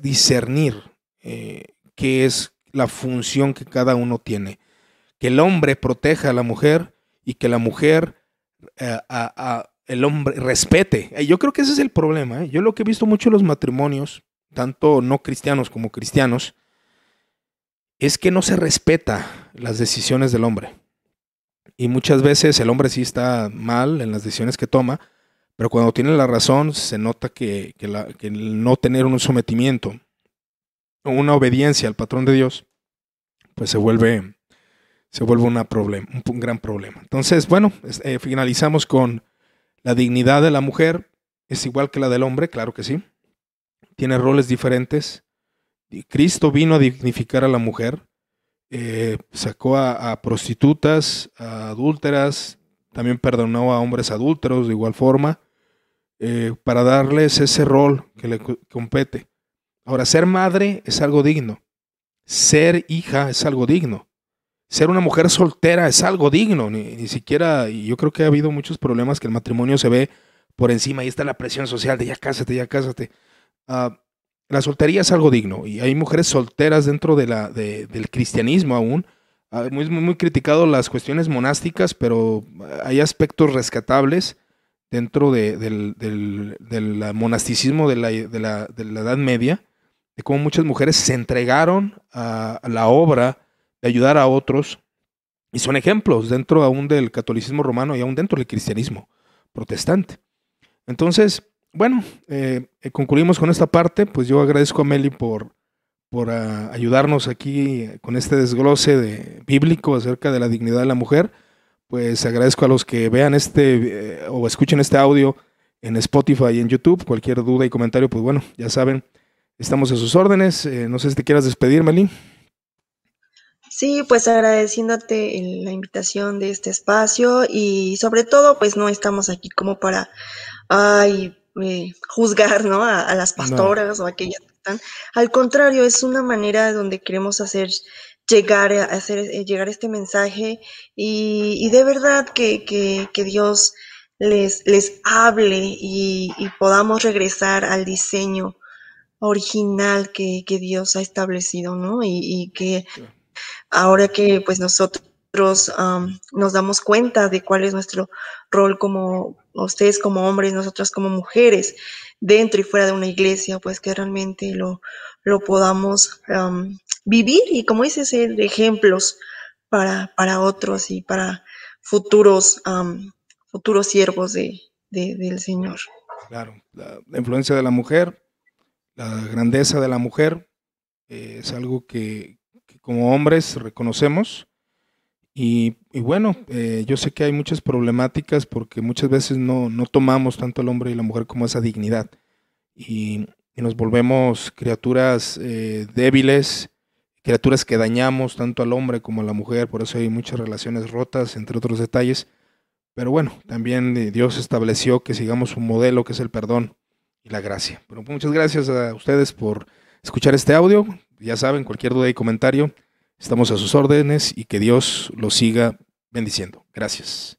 discernir qué es la función que cada uno tiene. Que el hombre proteja a la mujer y que la mujer el hombre respete. Yo creo que ese es el problema. Yo lo que he visto mucho en los matrimonios, tanto no cristianos como cristianos, es que no se respeta las decisiones del hombre. Y muchas veces el hombre sí está mal en las decisiones que toma, pero cuando tiene la razón se nota que el no tener un sometimiento o una obediencia al patrón de Dios, pues se vuelve un gran problema. Entonces, bueno, finalizamos con la dignidad de la mujer. Es igual que la del hombre, claro que sí. Tiene roles diferentes. Y Cristo vino a dignificar a la mujer. Sacó a prostitutas, a adúlteras, también perdonó a hombres adúlteros de igual forma, para darles ese rol que le compete. Ahora, ser madre es algo digno. Ser hija es algo digno. Ser una mujer soltera es algo digno, ni siquiera, y yo creo que ha habido muchos problemas que el matrimonio se ve por encima, ahí está la presión social de ya cásate, ya cásate. La soltería es algo digno, y hay mujeres solteras dentro del cristianismo aún. Muy criticado las cuestiones monásticas, pero hay aspectos rescatables dentro del monasticismo de la Edad Media, de cómo muchas mujeres se entregaron a la obra de ayudar a otros, y son ejemplos dentro aún del catolicismo romano y aún dentro del cristianismo protestante. Entonces, bueno, concluimos con esta parte. Pues yo agradezco a Meli por ayudarnos aquí con este desglose bíblico acerca de la dignidad de la mujer. Pues agradezco a los que vean o escuchen este audio en Spotify y en YouTube. Cualquier duda y comentario, pues bueno, ya saben, estamos a sus órdenes. No sé si te quieras despedir, Meli. Sí, pues agradeciéndote la invitación de este espacio y sobre todo, pues no estamos aquí como para juzgar, ¿no? A las No, pastoras o aquellas que están. Al contrario, es una manera donde queremos hacer llegar este mensaje y de verdad que Dios les hable y podamos regresar al diseño original que Dios ha establecido, ¿no? Y que ahora que pues nosotros nos damos cuenta de cuál es nuestro rol como ustedes como hombres, nosotras como mujeres, dentro y fuera de una iglesia, pues que realmente lo podamos vivir y como dices, ser ejemplos para otros y para futuros, futuros siervos del Señor. claro, la influencia de la mujer, la grandeza de la mujer, es algo que como hombres reconocemos. Y bueno, yo sé que hay muchas problemáticas porque muchas veces no tomamos tanto el hombre y la mujer como esa dignidad y nos volvemos criaturas débiles criaturas que dañamos tanto al hombre como a la mujer, por eso hay muchas relaciones rotas, entre otros detalles. Pero bueno, también Dios estableció que sigamos un modelo que es el perdón y la gracia. Pero muchas gracias a ustedes por escuchar este audio. Ya saben, cualquier duda y comentario, estamos a sus órdenes y que Dios los siga bendiciendo. Gracias.